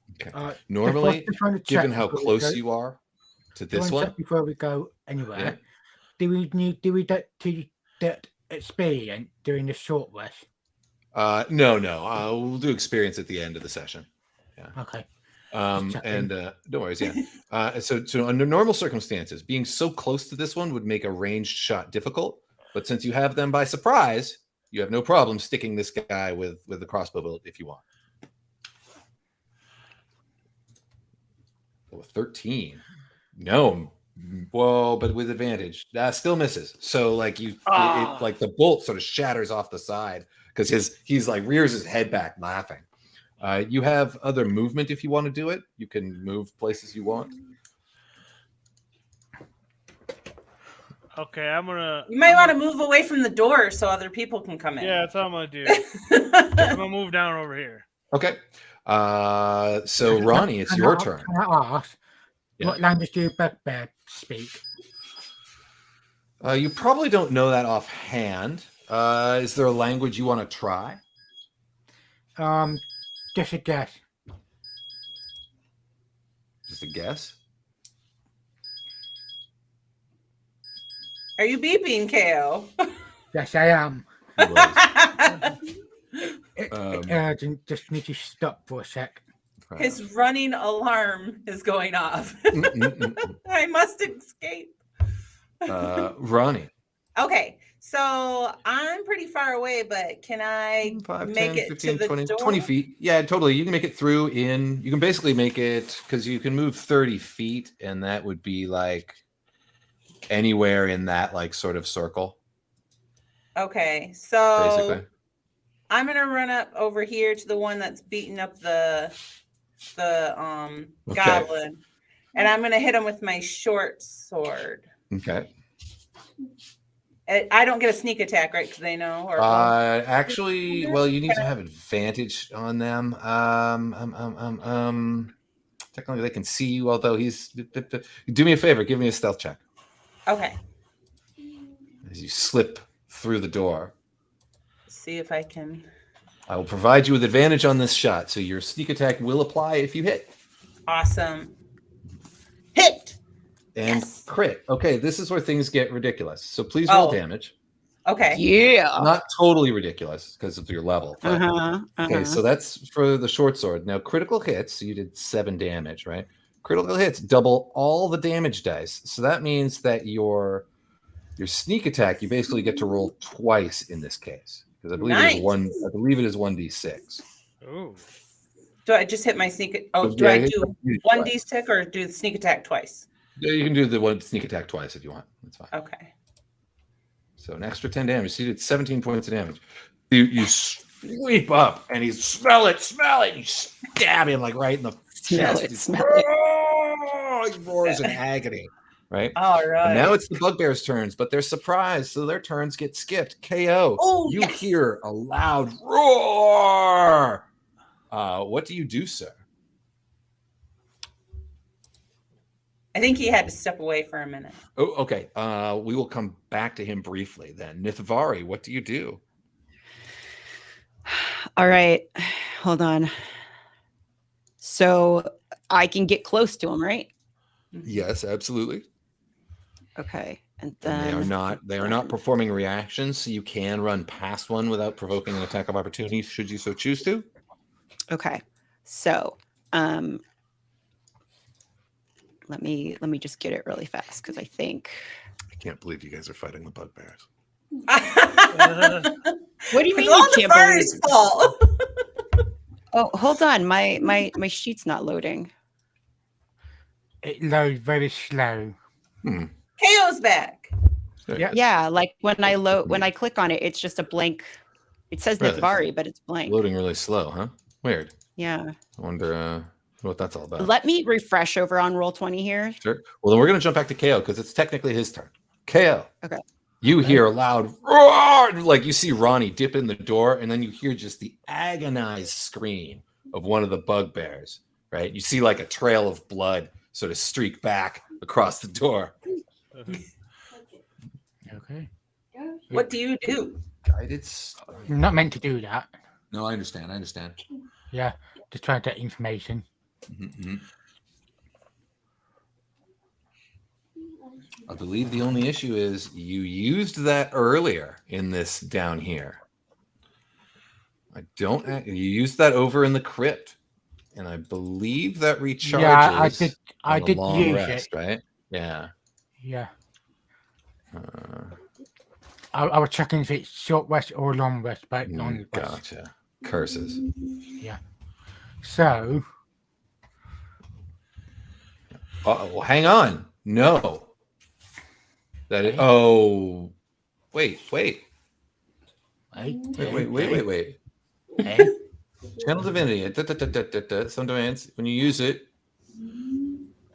Normally, Just want to given check how before we close go- you are to just this want to one, check before we go anywhere. Yeah. Do we get to that experience during the short rest? no, we'll do experience at the end of the session. Okay. checking. And no worries, yeah. So under normal circumstances, being so close to this one would make a ranged shot difficult. But since you have them by surprise, you have no problem sticking this guy with the crossbow bolt if you want. Oh, 13. No. Whoa, but with advantage. That still misses. So like like the bolt sort of shatters off the side because he's like rears his head back laughing. You have other movement if you want to do it. You can move places you want. Okay, I'm gonna. You might want to move away from the door so other people can come in. Yeah, that's all I'm gonna do. I'm gonna move down over here. Okay. So Rawnie, it's your turn. Can I ask Yeah. what language do bugbear speak? You probably don't know that offhand. Is there a language you want to try? Just a guess. Just a guess. Are you beeping, KO? Yes, I am. He was. Just need to stop for a sec. His running alarm is going off. I must escape. Rawnie. Okay, so I'm pretty far away, but can I 5, make 10, it 15, to the 20, door? 20 feet. Yeah, totally. You can make it through in. You can basically make it because you can move 30 feet, and that would be like anywhere in that like sort of circle. Okay, so Basically. I'm gonna run up over here to the one that's beating up the goblin, and I'm gonna hit him with my short sword. Okay. I don't get a sneak attack, right? Because they know. Or Actually, well, you need to have advantage on them. Technically, they can see you, although he's. Do me a favor, give me a stealth check okay. as you slip through the door. See if I can. I will provide you with advantage on this shot, so your sneak attack will apply if you hit. Awesome. Hit. And Yes. crit. Okay, this is where things get ridiculous. So please roll Oh. damage. Okay. Yeah. Not totally ridiculous because of your level. But, Okay, so that's for the short sword. Now, critical hits, so you did 7 damage, right? Critical hits double all the damage dice. So that means that your sneak attack, you basically get to roll twice in this case. Because I believe it is 1d6. Ooh. Do I just hit my sneak? Oh, So, do yeah, I hit do it one twice. d6 or do the sneak attack twice? Yeah, you can do the one sneak attack twice if you want. That's fine. Okay. So an extra 10 damage. So you did 17 points of damage. You sweep up and he's smell it. You stab him like right in the Smell chest. it, He's- smell it. "Oh," he roars in agony. Right? All And right. now it's the bugbear's turns, but they're surprised, so their turns get skipped. KO. Oh, You yes. hear a loud roar. What do you do, sir? I think he had to step away for a minute. Oh, okay. We will come back to him briefly then. Nithvari, what do you do? All right. Hold on. So I can get close to him, right? Yes, absolutely. Okay. And And then they are not performing reactions, so you can run past one without provoking an attack of opportunity, should you so choose to. okay. So let me just get it really fast because I think I can't believe you guys are fighting the bugbears. what do you mean It's all you can't believe Nithvari's fault. Oh, hold on. My sheet's not loading. It loads very slow. KO's back. Yeah. Yeah, like when I click on it, it's just a blank. It says Really? Nithvari, but it's blank. Loading really slow, huh? Weird. Yeah. I wonder what that's all about. Let me refresh over on Roll20 here. Sure. Well, then we're going to jump back to KO because it's technically his turn. KO. Okay. You hear a loud roar, like you see Rawnie dip in the door, and then you hear just the agonized scream of one of the bugbears, right? You see like a trail of blood sort of streak back across the door. Okay. What do you do? Guided strike. You're not meant to do that. No, I understand. Yeah. Just trying to get information. Mm-hmm. I believe the only issue is you used that earlier in this down here. You used that over in the crypt, and I believe that recharges. Yeah, I did long use rest, it. right? Yeah. Yeah. I was checking if it's short rest or long rest, but long rest. Gotcha. Curses. Yeah. So. Well, hang on. No. That is. Oh. Wait. Wait. Hey. Channel Divinity. Some domains. When you use it,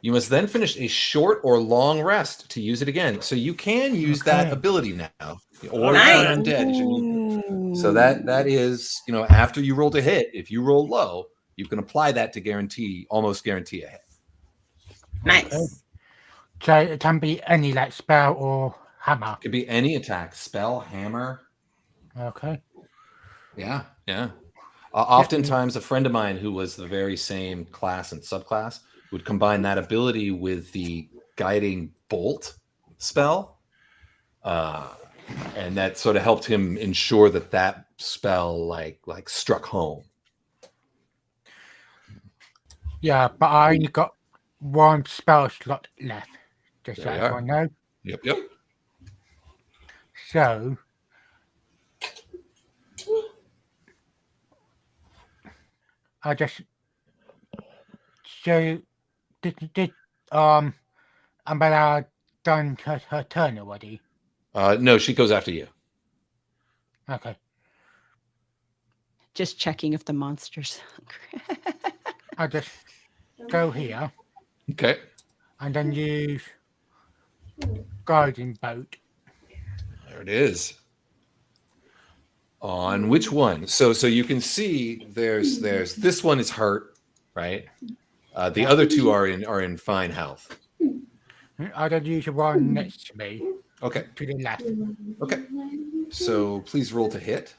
you must then finish a short or long rest to use it again. So you can use that ability now, or turn undead. So that is, after you roll to hit, if you roll low, you can apply that to almost guarantee a hit. Nice. Okay. So it can be any like spell or hammer. It could be any attack, spell, hammer. Okay. Yeah. Oftentimes, a friend of mine who was the very same class and subclass would combine that ability with the guiding bolt spell, and that sort of helped him ensure that spell like struck home. Yeah, but I only got one spell slot left. Just so everyone know. Yep. So I just did Umbrella done her turn already? No, she goes after you. Okay. Just checking if the monster's I'll just go here Okay. and then use guiding bolt. There it is. On which one? So you can see there's this one is hurt, right? The other two are in fine health. I'll then use the one next to me. Okay. To the left. Okay. So please roll to hit.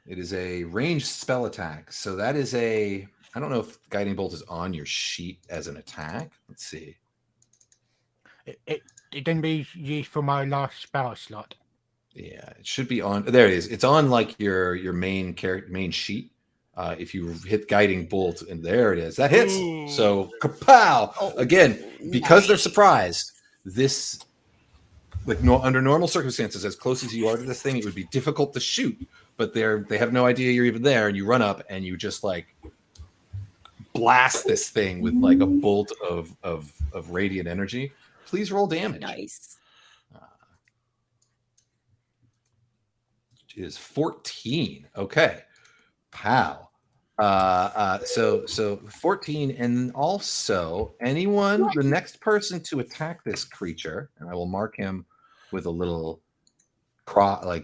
It is a ranged spell attack. So that is I don't know if Guiding Bolt is on your sheet as an attack. Let's see. It didn't be used for my last spell slot. Yeah, it should be on. There it is. It's on like your main sheet. If you hit Guiding Bolt, and there it is. That hits. Ooh. So kapow! Again, because they're surprised, this under normal circumstances, as close as you are to this thing, it would be difficult to shoot. But they have no idea you're even there, and you run up and you just blast this thing with like a bolt of radiant energy. Please roll damage. Nice. It is 14. Okay. Pow. So 14, and also the next person to attack this creature, and I will mark him with a little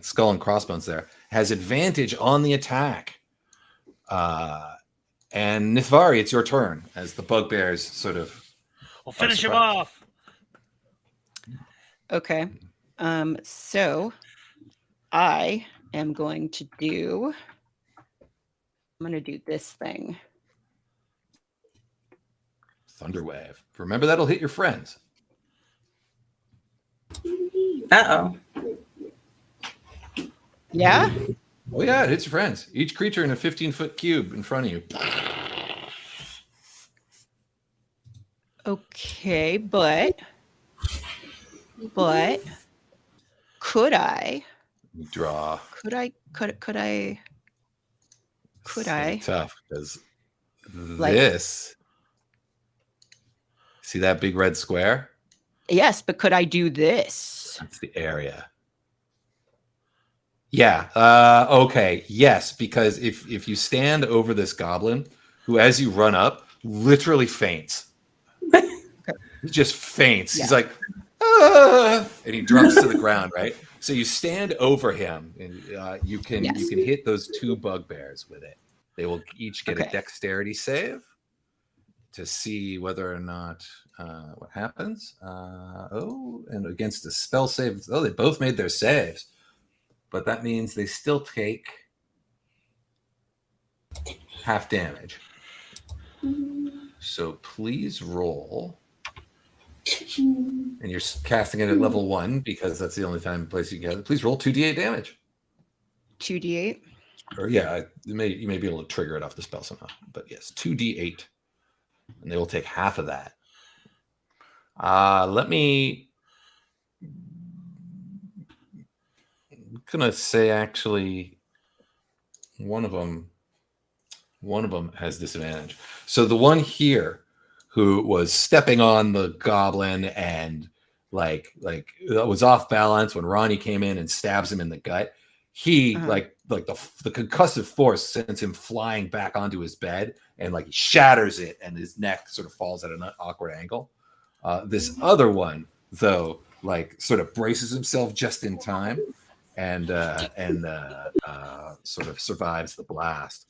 skull and crossbones there, has advantage on the attack. And Nithvari, it's your turn as the bugbears sort of. We'll finish him off. Okay. So I am going to do this thing. Thunder Wave. Remember, that'll hit your friends. Uh-oh. Yeah. Oh, yeah, it hits your friends. Each creature in a 15-foot cube in front of you. Okay, but could I? Draw. Could I? It's tough because Like- this. See that big red square? Yes, but could I do this? That's the area. Yeah. Okay. Yes, because if you stand over this goblin, who as you run up, literally faints. He just faints. Yeah. He's like, ah! And he drops to the ground, right? So you stand over him, and you can hit those 2 bugbears with it. They will each get a dexterity save to see whether or not what happens. And against a spell save, they both made their saves, but that means they still take half damage. So please roll. And you're casting it at level 1 because that's the only place you can get it. Please roll 2d8 damage. 2d8. Or you may be able to trigger it off the spell somehow. But yes, 2d8. And they will take half of that. I'm gonna say actually one of them has disadvantage. So the one here who was stepping on the goblin and like was off balance when Rawnie came in and stabs him in the gut. He like the concussive force sends him flying back onto his bed and like he shatters it and his neck sort of falls at an awkward angle. This other one though like sort of braces himself just in time and sort of survives the blast.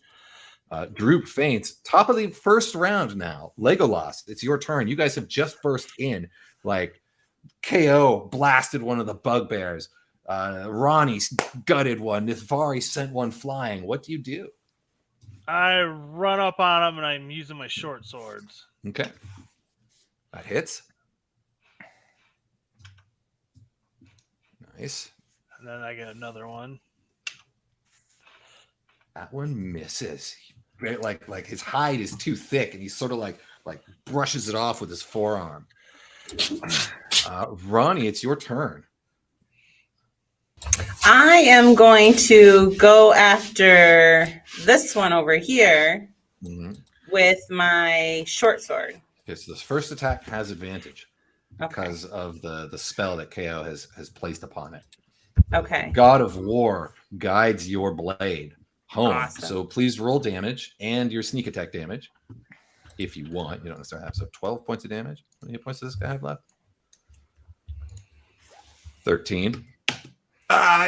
Droop faints. Top of the first round now. LEGOlas, it's your turn. You guys have just burst in. Like KO blasted one of the bugbears. Rawnie gutted one. Nithvari sent one flying. What do you do? I run up on him and I'm using my short swords. Okay. That hits. Nice. And then I get another one. That one misses. Like his hide is too thick, and he sort of like brushes it off with his forearm. Rawnie, it's your turn. I am going to go after this one over here with my short sword. Okay, so this first attack has advantage because of the spell that KO has placed upon it. Okay. God of War guides your blade home. Awesome. So please roll damage and your sneak attack damage if you want. You don't necessarily have. So 12 points of damage. How many points does this guy have left? 13.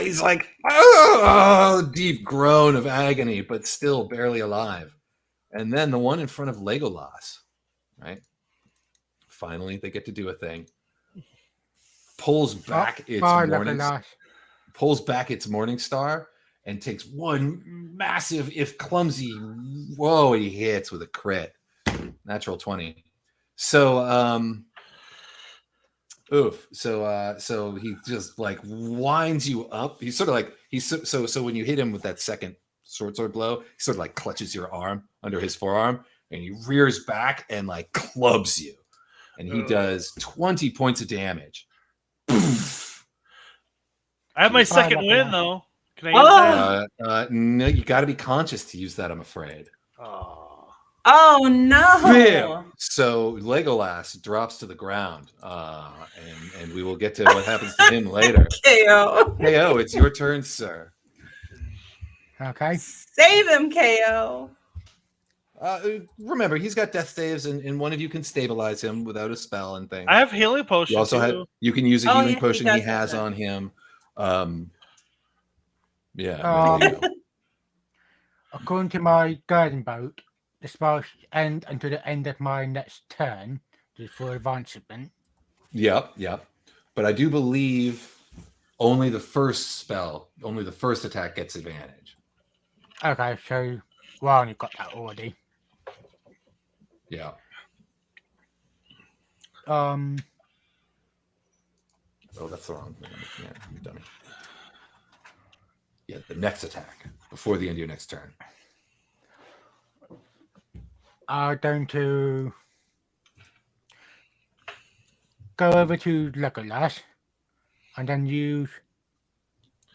He's like, oh, deep groan of agony, but still barely alive. And then the one in front of LEGOlas, right? Finally, they get to do a thing. Pulls back its morning star and takes one massive, if clumsy, he hits with a crit. Natural 20. So, so he just like winds you up. He's sort of like, so when you hit him with that second sword blow, he sort of like clutches your arm under his forearm and he rears back and like clubs you. And he does 20 points of damage. I have my second win though. Can I use that? No, you got to be conscious to use that, I'm afraid. Oh no! Bam! So LEGOlas drops to the ground, and we will get to what happens to him later. KO. KO, it's your turn, sir. Okay. Save him, KO. Remember, he's got death saves, and one of you can stabilize him without a spell and things. I have healing potion. You also you can use a healing potion he has that. on him. According to my guiding bolt, the spell should end until the end of my next turn for advancement. Yep. But I do believe only the first attack gets advantage. Okay, so Rawnie got that already. Yeah. um, Oh, that's the wrong thing. Yeah, you dummy. Yeah, the next attack before the end of your next turn. going to go over to LEGOlas and then use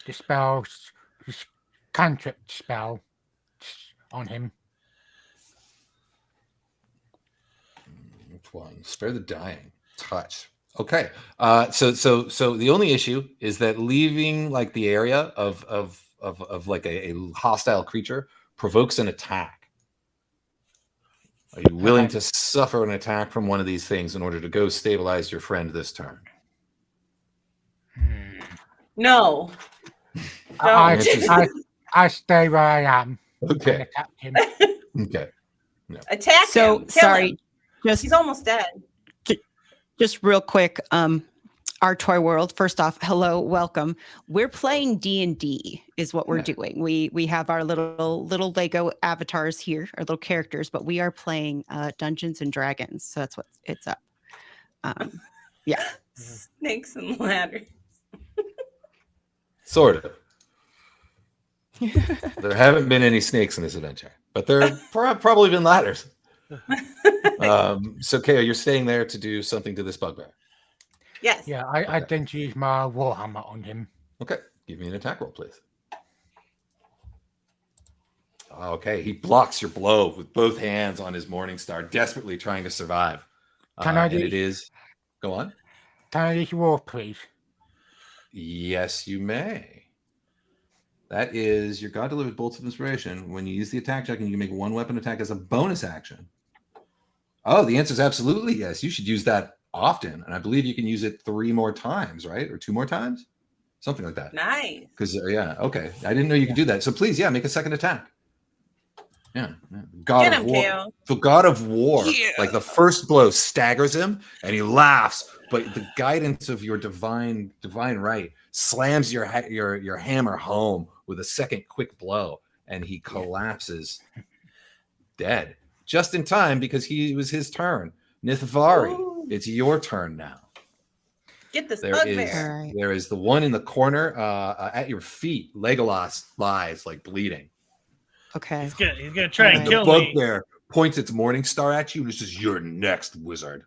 the spell, this cantrip spell on him. Which one? Spare the dying. Touch. Okay. So the only issue is that leaving like the area of like a hostile creature provokes an attack. Are you willing to suffer an attack from one of these things in order to go stabilize your friend this turn? No. I stay where I am. Okay. And attack him. Okay. No. Attack So him. Kill sorry, him. just He's almost dead. just real quick. Our toy world. First off, hello, welcome. We're playing D&D is what we're doing. We have our little Lego avatars here, our little characters, but we are playing Dungeons and Dragons. So that's what it's up. Yeah. Snakes and ladders. Sort of. There haven't been any snakes in this adventure, but there have probably been ladders. So, Keo, you're staying there to do something to this bugbear. Yes. Yeah, I didn't use my warhammer on him. Okay, give me an attack roll, please. Okay, he blocks your blow with both hands on his morning star, desperately trying to survive. Can I and do- it is. Go on. Can I use war, please? Yes, you may. That is your God-delivered bolts of inspiration. When you use the attack check, and you can make one weapon attack as a bonus action. Oh, the answer is absolutely yes. You should use that often, and I believe you can use it 3 more times, right? Or 2 more times? Something like that. Nice. Because, yeah, okay. I didn't know you could do that. So please, yeah, make a second attack. Yeah. God Get of him, War. Kale. The God of War. Yeah. Like the first blow staggers him, and he laughs. But the guidance of your divine right slams your hammer home with a second quick blow, and he collapses dead. Just in time, because it was his turn. Nithvari, Ooh. it's your turn now. Get this There bugbear. is there is the one in the corner at your feet. Legolas lies like bleeding. Okay. He's gonna try and The kill me. bugbear points its morning star at you and says, "You're next, wizard."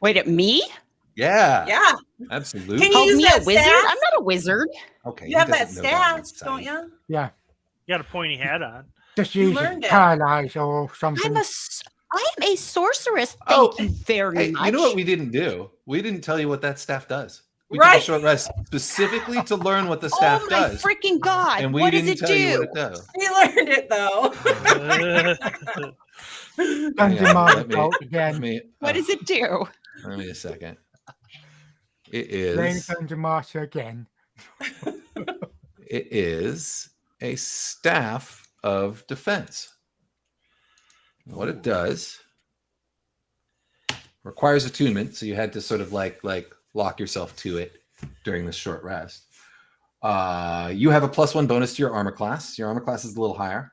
Wait, at me? Yeah, Yeah. absolutely. Can you Called use me a that wizard? staff? I'm not a wizard. Okay, You have he that doesn't know staff, it's don't time. you? Yeah, Got a pointy hat on. just You use learned it, it. paralyze or something. I am a sorceress. Oh, Thank you very Hey, much. you know what we didn't do? We didn't tell you what that staff does. We Right. took a short rest specifically to learn what the staff oh my does. freaking god! And we What does didn't it tell you do? what it does. He learned it though. Dungeon Hang on, Master let me- fault Let again. me, What does it do? Let me a second. It Playing is. Dungeon Master again. It is a staff of defense. What it does requires attunement, so you had to sort of like lock yourself to it during this short rest. You have a +1 bonus to your armor class. Your armor class is a little higher.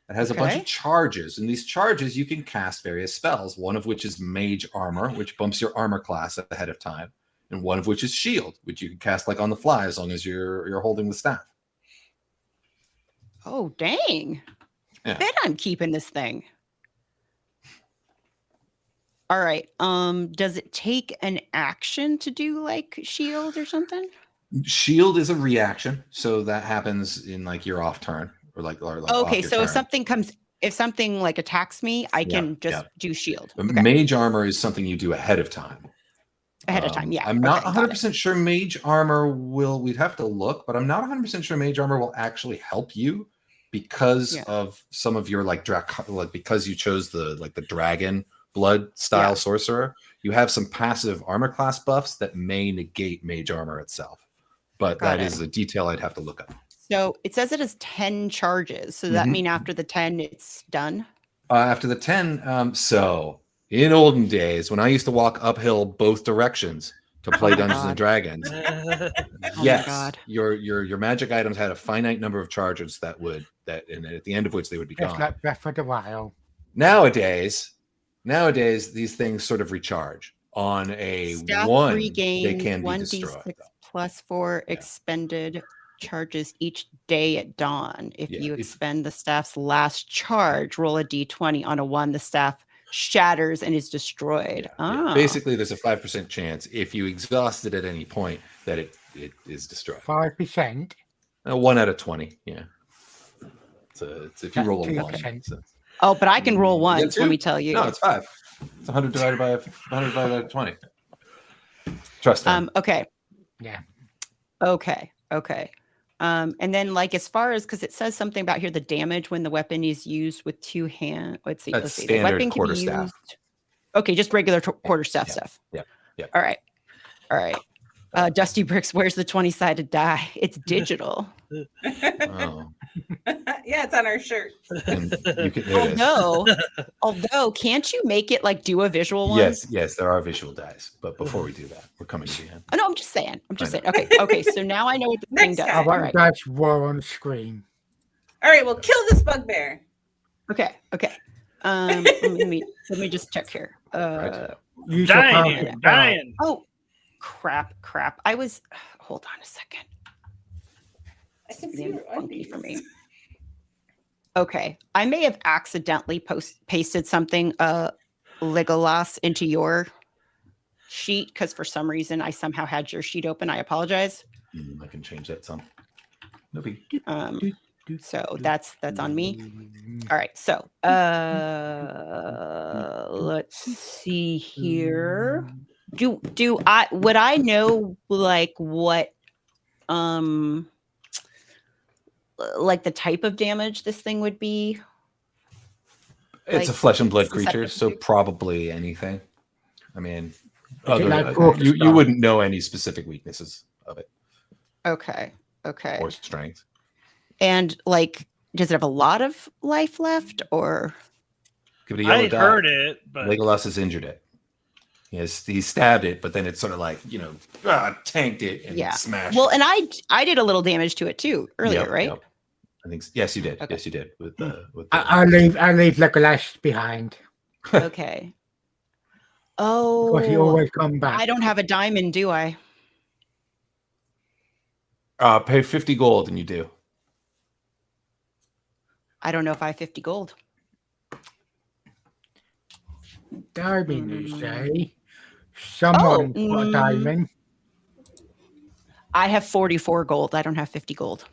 It has a bunch Okay. of charges, and these charges you can cast various spells. One of which is Mage Armor, which bumps your armor class ahead of time, and one of which is Shield, which you can cast like on the fly as long as you're holding the staff. Oh dang! Yeah. Bet I'm keeping this thing. All right. Does it take an action to do like shield or something? Shield is a reaction, so that happens in like your off turn or like off Okay, your so turn. if something like attacks me, I can just yeah. do shield. But Okay. Mage Armor is something you do ahead of time. Ahead of time, yeah. I'm not Okay, got it. 100% sure Mage Armor will. We'd have to look, but I'm not 100% sure Mage Armor will actually help you because Yeah. of some of your because you chose the dragon blood style Yeah. sorcerer. You have some passive armor class buffs that may negate Mage Armor itself, but Got that it. is a detail I'd have to look up. So it says it has 10 charges. So does that Mhm. mean after the 10, it's done? After the 10, so in olden days when I used to walk uphill both directions to play my Dungeons God. and Dragons, my yes, God. your magic items had a finite number of charges and at the end of which they would be Just gone. like Breath of the Wild. Nowadays, Nowadays, these things sort of recharge. On a Staff 1, regain they can be 1d6 destroyed. plus 4 Yeah. expended charges each day at dawn. If Yeah, you if- expend the staff's last charge, roll a d20. On a 1, the staff shatters and is destroyed. Yeah. Basically, there's a 5% chance if you exhaust it at any point that it is destroyed. 5%. 1 out of 20. Yeah. So it's if you That's roll a 1. 2%. So, Oh, but I can roll Yeah, once. Let two? me tell you. no, it's 5. It's 100 divided by 20. Trust me. Okay. Yeah. Okay. And then like as far as because it says something about here the damage when the weapon is used with 2 hands. Let's see. That's The standard weapon can be quarterstaff. used. Okay, just regular quarterstaff Yeah. stuff. Yeah. All right. Dusty Bricks, where's the 20-sided die? It's digital. Oh. Yeah, it's on our shirt. And you can, there it is. Although, can't you make it like do a visual one? Yes, there are visual dice. But before we do that, we're coming to the end. Oh, no, I'm just saying. I know. Okay. So now I know what the thing Next does. time. I All want right. the dice roll on screen. All right, well, kill this bugbear. Okay. Let me just check here. Right. Use your Dying power. here, dying. Oh, crap. I was. Hold on a second. I can see Damn your funky undies. for me. Okay, I may have accidentally pasted something LEGOlas into your sheet because for some reason I somehow had your sheet open. I apologize. I can change that some. No big. So that's on me. All right, so let's see here. Would I know like what like the type of damage this thing would be? It's a Like, flesh and blood susceptible creature, so to? probably anything. I mean, Is it like you Orc wouldn't know any specific weaknesses of it Okay. or strength. And like, does it have a lot of life left or? Give it a yellow I die. heard it, but Legolas has injured it. Yes, he stabbed it, but then it's sort of like tanked it and smashed. Well, it. and I did a little damage to it too earlier, Yep, right? yep. I think yes, you did. Okay. Yes, you did with the. I'll leave Legolas behind. Okay. Because he Oh, always come back. I don't have a diamond, do I? Pay 50 gold, and you do. I don't know if I have 50 gold. Diamond, you say? Someone got a diamond. I have 44 gold. I don't have 50 gold.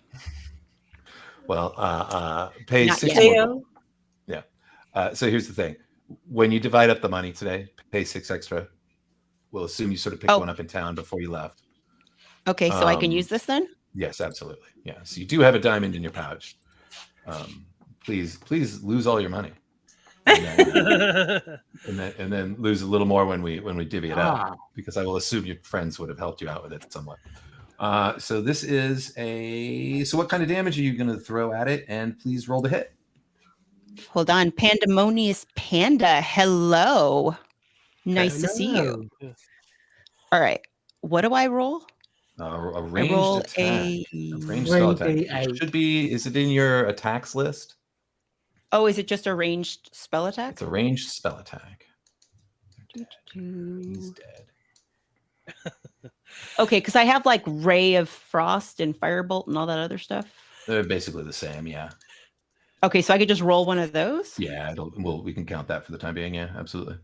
Well, pay Not 6 yet. more gold. Yeah. So here's the thing: when you divide up the money today, pay 6 extra. We'll assume you sort of picked one up in town before you left. Okay, so I can use this then? Yes, absolutely. Yeah. So you do have a diamond in your pouch. Please lose all your money, and then lose a little more when we divvy it up, because I will assume your friends would have helped you out with it somewhat. So this is so what kind of damage are you going to throw at it? And please roll the hit. Hold on. Pandemonious Panda. Hello. Nice to see you. All right. What do I roll? A I ranged roll attack. a. A ranged spell attack. It should be. Is it in your attacks list? Oh, is it just a ranged spell attack? It's a ranged spell attack. He's He's dead. Okay, because I have like Ray of Frost and Firebolt and all that other stuff. They're basically the same. Yeah. Okay, so I could just roll one of those? Yeah. We can count that for the time being. Yeah, absolutely.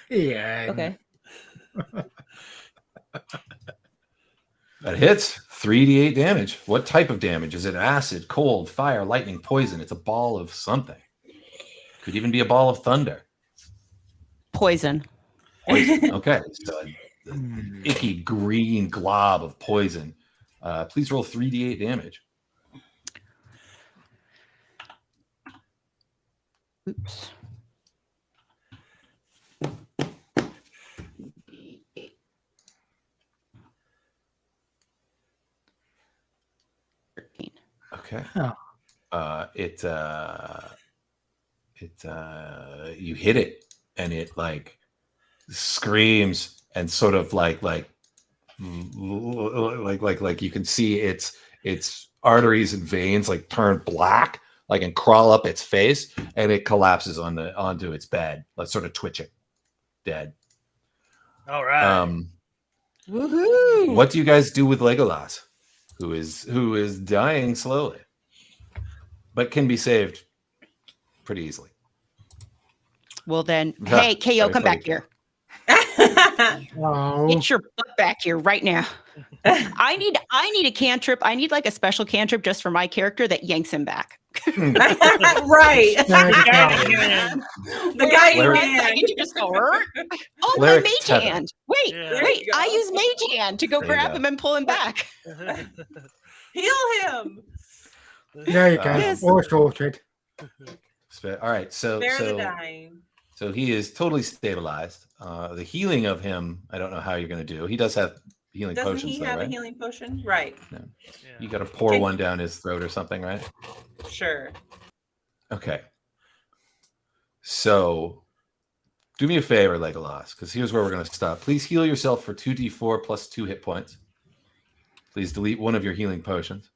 Yeah. Okay. That hits 3d8 damage. What type of damage? Is it acid, cold, fire, lightning, poison? It's a ball of something. Could even be a ball of thunder. Poison. Poison. Okay. So an icky green glob of poison. Please roll 3d8 damage. Oops. Okay. Oh. You hit it, and it like screams and sort of like you can see its arteries and veins like turn black, like and crawl up its face, and it collapses onto its bed, like sort of twitching, dead. All right. Woohoo! What do you guys do with Legolas, who is dying slowly, but can be saved pretty easily? Well then, Yeah, hey, KO, very come funny. back here. Oh, Get your butt back here right now. I need a cantrip. I need like a special cantrip just for my character that yanks him back. Right. there you go. The guy you Cleric- I ran. get you just go. "Rrr." Oh, Cleric my mage tether. hand. Wait, Yeah. There wait. you I go. use mage hand to go There you grab go. him and pull him back. Heal him. There you go. Yes. All sorted. All right, Spare the so dying. so he is totally stabilized. The healing of him, I don't know how you're going to do. He does have healing Doesn't potions, he though, have right? a healing potion? Right. You got to pour Okay. one down his throat or something, right? Sure. Okay. So, do me a favor, Legolas, because here's where we're going to stop. Please heal yourself for 2d4 plus 2 hit points. Please delete one of your healing potions.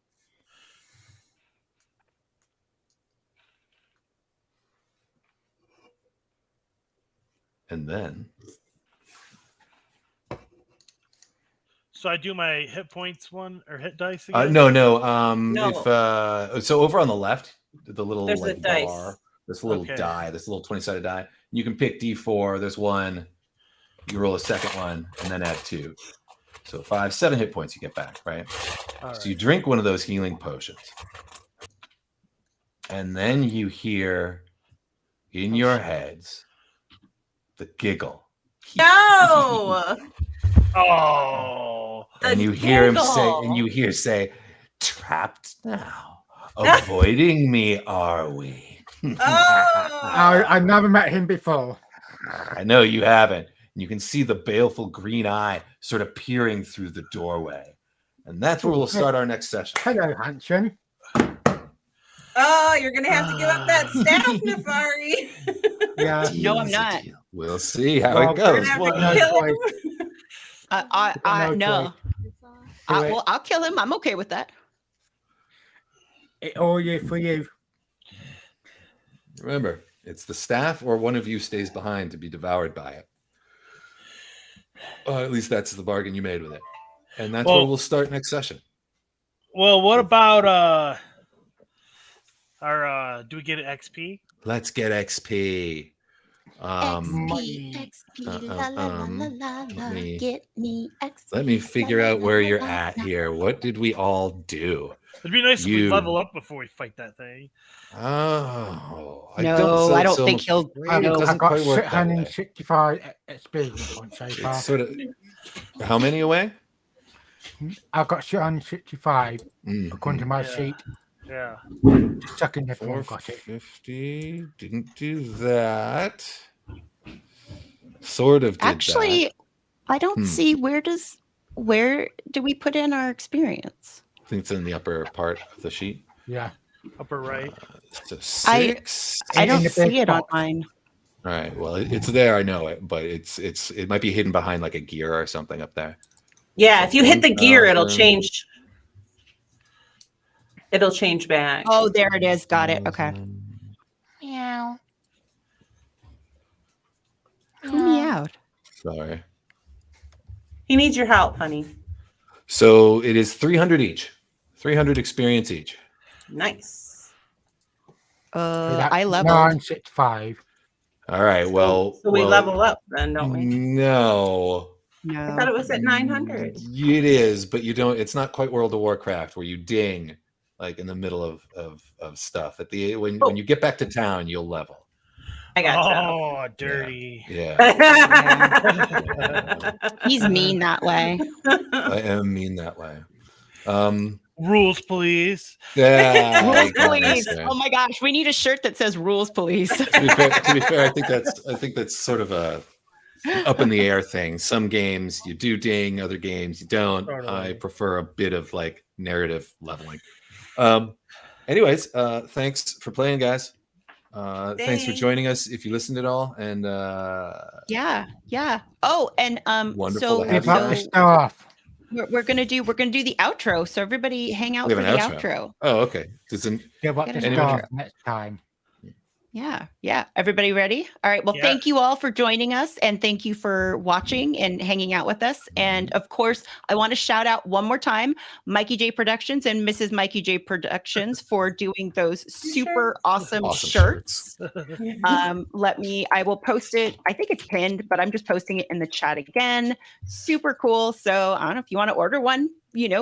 And then, So I do my hit points one or hit dice again. no. No. If so, over on the left, the little There's a like dice. bar, this little Okay. die, this little 20-sided die. You can pick d4. There's one. You roll a second one, and then add 2. So 5, 7 hit points you get back, right? All So you right. drink one of those healing potions. And then you hear in your heads the giggle. No. Oh. And The you hear him giggle. say, trapped now. Avoiding me, are we? Oh. I never met him before. I know you haven't. You can see the baleful green eye sort of peering through the doorway. And that's where we'll start our next session. Hello, handsome. Oh, you're gonna have to give up that staff, Nithvari. Yeah. No, I'm not. We'll see how Well, it You're goes. gonna have What? to No kill choice. him. No. Do it. Well, I'll kill him. I'm okay with that. It all you for you. Remember, it's the staff or one of you stays behind to be devoured by it. At least that's the bargain you made with it. And that's where Well- we'll start next session. Well, what about our do we get an XP? Let's get XP. XP, la la la la la let me- get me XP. Let me figure out where you're at here. What did we all do? It'd be nice if we You- level up before we fight that thing. Oh, No, I don't think he'll. It No. doesn't I've got quite work that way. 665 experience on so far. It's sort of how many away? I've got 665 according to my Yeah. sheet. Yeah. Just checking if I've got it. 450. Didn't do that. Sort of did Actually, that. I don't Hmm. see where do we put in our experience? I think it's in the upper part of the sheet. Yeah. Upper right. So I- 6. I In don't the big see it on box. mine. All right. Well, it's there. I know it, but it might be hidden behind like a gear or something up there. Yeah, if you hit the gear, it'll 1,000. change. It'll change back. Oh, there it is. Got it. Okay. Meow. Who meowed? Sorry. He needs your help, honey. So it is 300 each. 300 experience each. Nice. I leveled. 965. All right. Well, So we well, level up then, don't we? No. I thought it was at 900. It is, but you don't. It's not quite World of Warcraft where you ding like in the middle of stuff. At the when you get back to town, you'll level. I got Oh, dirty. Yeah, He's mean that way. I am mean that way. Rules, please. Yeah. Rules I guess, police. yeah. Oh my gosh, we need a shirt that says rules police. To be fair, I think that's sort of a up in the air thing. Some games you do ding, other games you don't. Totally. I prefer a bit of like narrative leveling. Anyways, thanks for playing, guys. Thanks for Thanks. joining us. If you listened at all, and Yeah. Oh, and Wonderful so to Give have up the so staff. we're gonna do the outro. So everybody hang out We for have the an outro. outro. Oh, okay. Doesn't Give up Get the an stars outro. next time. Yeah. Everybody ready? All right. Well, Yeah. thank you all for joining us, and thank you for watching and hanging out with us. And of course, I want to shout out one more time Mikey J Productions and Mrs. Mikey J Productions for doing those super awesome shirts. I will post it. I think it's pinned, but I'm just posting it in the chat again. Super cool. So I don't know if you want to order one,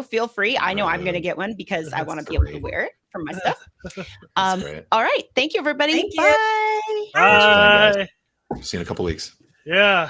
feel free. I know I'm going to get one because I That's want to be able to great. wear it for my stuff. That's great. All right. Thank you, everybody. Thank you. Bye. Thanks for playing, Bye. guys. See you in a couple weeks. Yeah.